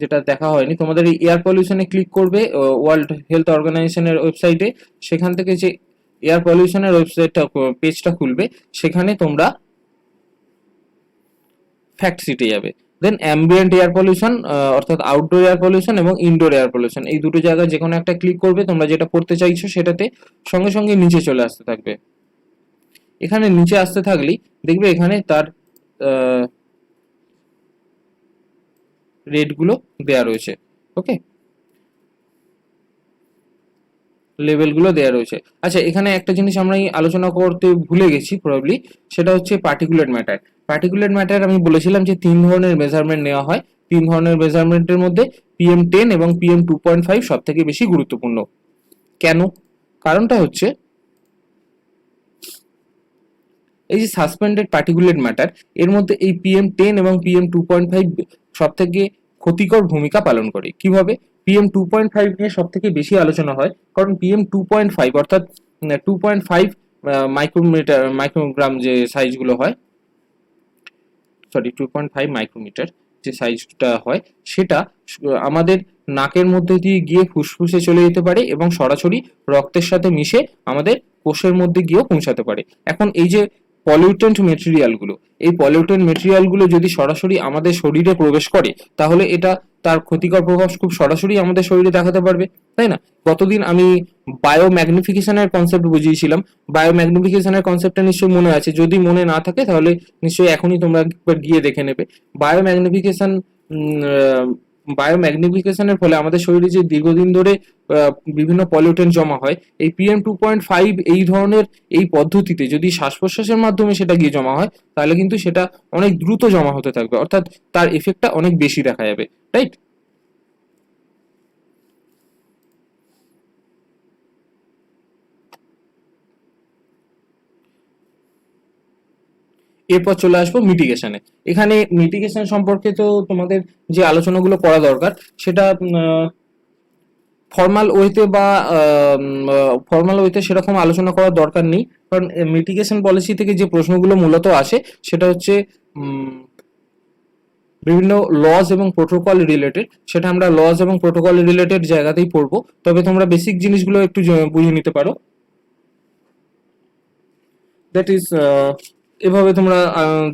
যেটা দেখা হয়নি, তোমাদের এই এয়ার পলিউশনে ক্লিক করবে ওয়ার্ল্ড হেলথ অর্গানাইজেশনের ওয়েবসাইটে। সেখান থেকে যে এয়ার পলিউশনের ওয়েবসাইটটা পেজটা খুলবে, সেখানে তোমরা ফ্যাক্ট শিটে যাবে। দেন অ্যাম্বিয়েন্ট এয়ার পলিউশন, অর্থাৎ আউটডোর এয়ার পলিউশন এবং ইনডোর এয়ার পলিউশন, এই দুটো জায়গায় যে কোনো একটা ক্লিক করবে, তোমরা যেটা পড়তে চাইছো সেটাতে সঙ্গে সঙ্গে নিচে চলে আসতে থাকবে। এখানে নিচে আসতে থাকলেই দেখবে এখানে তার রেটগুলো দেয়া রয়েছে, ওকে, লেভেলগুলো দেয়া রয়েছে। আচ্ছা, এখানে একটা জিনিস আমরা আলোচনা করতে ভুলে গেছি প্রবাবলি, সেটা হচ্ছে পার্টিকুলেট ম্যাটার। পার্টিকুলেট ম্যাটার আমি বলেছিলাম যে 3 ধরনের মেজারমেন্ট নেওয়া হয়। 3 ধরনের মেজারমেন্টের মধ্যে PM10 এবং PM2.5 সব থেকে বেশি গুরুত্বপূর্ণ। কেন? কারণটা হচ্ছে এই যে সাসপেন্ডেড পার্টিকুলেট ম্যাটার, এর মধ্যে এই PM10 এবং PM2.5 সব থেকে ক্ষতিকর ভূমিকা পালন করে। কিভাবে? PM2.5 নিয়ে সব থেকে বেশি আলোচনা হয়, কারণ PM2.5 অর্থাৎ 2.5 মাইক্রোগ্রাম যে সাইজগুলো হয়, সরি 2.5 মাইক্রোমিটার যে সাইজটা হয়, সেটা আমাদের নাকের মধ্যে দিয়ে গিয়ে ফুসফুসে চলে যেতে পারে এবং সরাসরি রক্তের সাথে মিশে আমাদের কোষের মধ্যে গিয়েও পৌঁছাতে পারে। এখন এই যে পলিউটেন্ট মেটেরিয়ালগুলো, এই পলিউটেন্ট মেটেরিয়ালগুলো যদি সরাসরি আমাদের শরীরে প্রবেশ করে, তাহলে এটা তার ক্ষতিকর প্রভাব খুব সরাসরি আমাদের শরীরে দেখাতে পারবে, তাই না? গতদিন আমি বায়োম্যাগনিফিকেশনের কনসেপ্ট বুঝিয়েছিলাম। বায়োম্যাগনিফিকেশনের কনসেপ্টটা নিশ্চয়ই মনে আছে, যদি মনে না থাকে তাহলে নিশ্চয়ই এখনই তোমরা একবার গিয়ে দেখে নেবে। বায়োম্যাগনিফিকেশন বায়োম্যাগনিফিকেশনের ফলে আমাদের শরীরে যে দীর্ঘদিন ধরে বিভিন্ন পলিউটেন্ট জমা হয়, এই PM2.5 এই ধরনের এই পদ্ধতিতে যদি শ্বাস প্রশ্বাসের মাধ্যমে সেটা গিয়ে জমা হয়, তাহলে কিন্তু সেটা অনেক দ্রুত জমা হতে থাকবে, অর্থাৎ তার এফেক্টটা অনেক বেশি দেখা যাবে, রাইট। এরপর চলে আসবো মিটিগেশনে। এখানে মিটিগেশন সম্পর্কে তো তোমাদের যে আলোচনাগুলো করা দরকার, সেটা ফর্মাল ওয়েতে সেরকম আলোচনা করার দরকার নেই, কারণ মিটিগেশন পলিসি থেকে যে প্রশ্নগুলো মূলত আসে সেটা হচ্ছে বিভিন্ন লজ এবং প্রোটোকল রিলেটেড। সেটা আমরা লজ এবং প্রোটোকল রিলেটেড জায়গাতেই পড়বো, তবে তোমরা বেসিক জিনিসগুলো একটু বুঝে নিতে পারো। দ্যাট ইজ, এভাবে তোমরা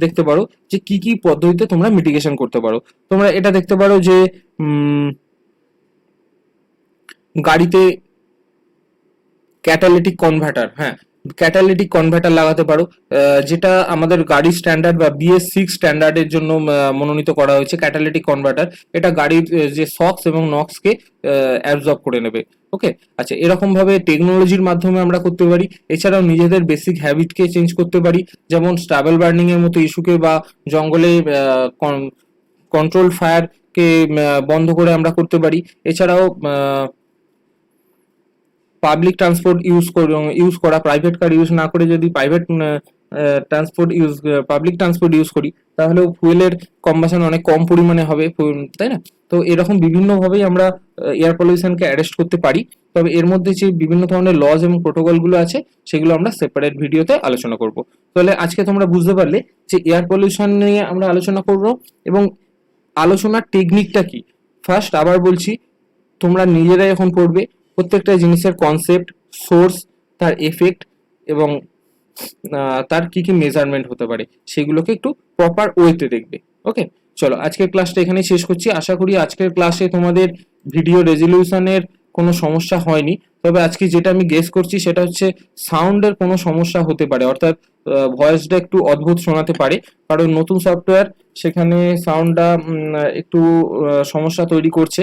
দেখতে পারো যে কি কি পদ্ধতিতে তোমরা মিটিগেশন করতে পারো। তোমরা এটা দেখতে পারো যে গাড়িতে ক্যাটালিটিক কনভার্টার, হ্যাঁ, ক্যাটালিটিক কনভার্টার লাগাতে পারো, যেটা আমাদের গাড়ির স্ট্যান্ডার্ড বা BS6 স্ট্যান্ডার্ডের জন্য মনোনীত করা হয়েছে ক্যাটালিটিক কনভার্টার। এটা গাড়ির যে সক্স এবং নক্সকে অ্যাবজর্ব করে নেবে, ওকে। আচ্ছা, এরকম ভাবে টেকনোলজির মাধ্যমে আমরা করতে পারি। এছাড়াও নিজেদের বেসিক হ্যাবিটকে চেঞ্জ করতে পারি, যেমন স্টাবেল বার্নিং এর মতো ইস্যুকে বা জঙ্গলে কন্ট্রোল ফায়ারকে বন্ধ করে আমরা করতে পারি। এছাড়াও পাবলিক ট্রান্সপোর্ট ইউজ করা, প্রাইভেট কার ইউজ না করে যদি পাবলিক ট্রান্সপোর্ট ইউজ করি, তাহলেও ফুয়েলের কম্বাসন অনেক কম পরিমাণে হবে, তাই না? তো তো এরকম বিভিন্নভাবেই আমরা এয়ার পলিউশনকে অ্যারেস্ট করতে পারি। তবে এর মধ্যে যে বিভিন্ন ধরনের লজ এবং প্রোটোকলগুলো আছে সেগুলো আমরা সেপারেট ভিডিওতে আলোচনা করব। তাহলে আজকে তোমরা বুঝতে পারলে যে এয়ার পলিউশন নিয়ে আমরা আলোচনা করব এবং আলোচনার টেকনিকটা কি। ফার্স্ট আবার বলছি, তোমরা নিজেরাই এখন পড়বে প্রত্যেকটা জিনিসের কনসেপ্ট, সোর্স, তার এফেক্ট এবং তার কি কি মেজারমেন্ট হতে পারে সেগুলোকে একটু প্রপার ওয়েতে দেখবে। ওকে, চলো আজকের ক্লাসটা এখানে শেষ করছি। আশা করি আজকের ক্লাসে তোমাদের ভিডিও রেজলিউশনের কোনো সমস্যা হয়নি। তবে আজকে যেটা আমি গেস করছি সেটা হচ্ছে সাউন্ডের কোনো সমস্যা হতে পারে, অর্থাৎ ভয়েসটা একটু অদ্ভুত শোনাতে পারে, কারণ নতুন সফটওয়্যার সেখানে সাউন্ডটা একটু সমস্যা তৈরি করছে।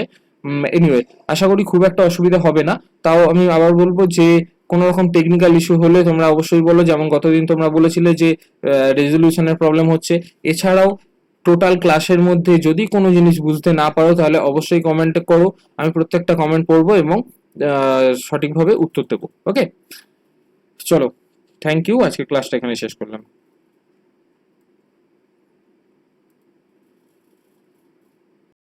এনিওয়ে, আশা করি খুব একটা অসুবিধা হবে না। তাও আমি আবার বলবো যে কোনো রকম টেকনিক্যাল ইস্যু হলে তোমরা অবশ্যই বলো, যেমন গতদিন তোমরা বলেছিলে যে রেজলিউশনের প্রবলেম হচ্ছে। এছাড়াও টোটাল ক্লাসের মধ্যে যদি কোনো জিনিস বুঝতে না পারো তাহলে অবশ্যই কমেন্ট করো, আমি প্রত্যেকটা কমেন্ট পড়বো এবং সঠিকভাবে উত্তর দেবো। ওকে, চলো, থ্যাংক ইউ, আজকে ক্লাসটা এখানে শেষ করলাম।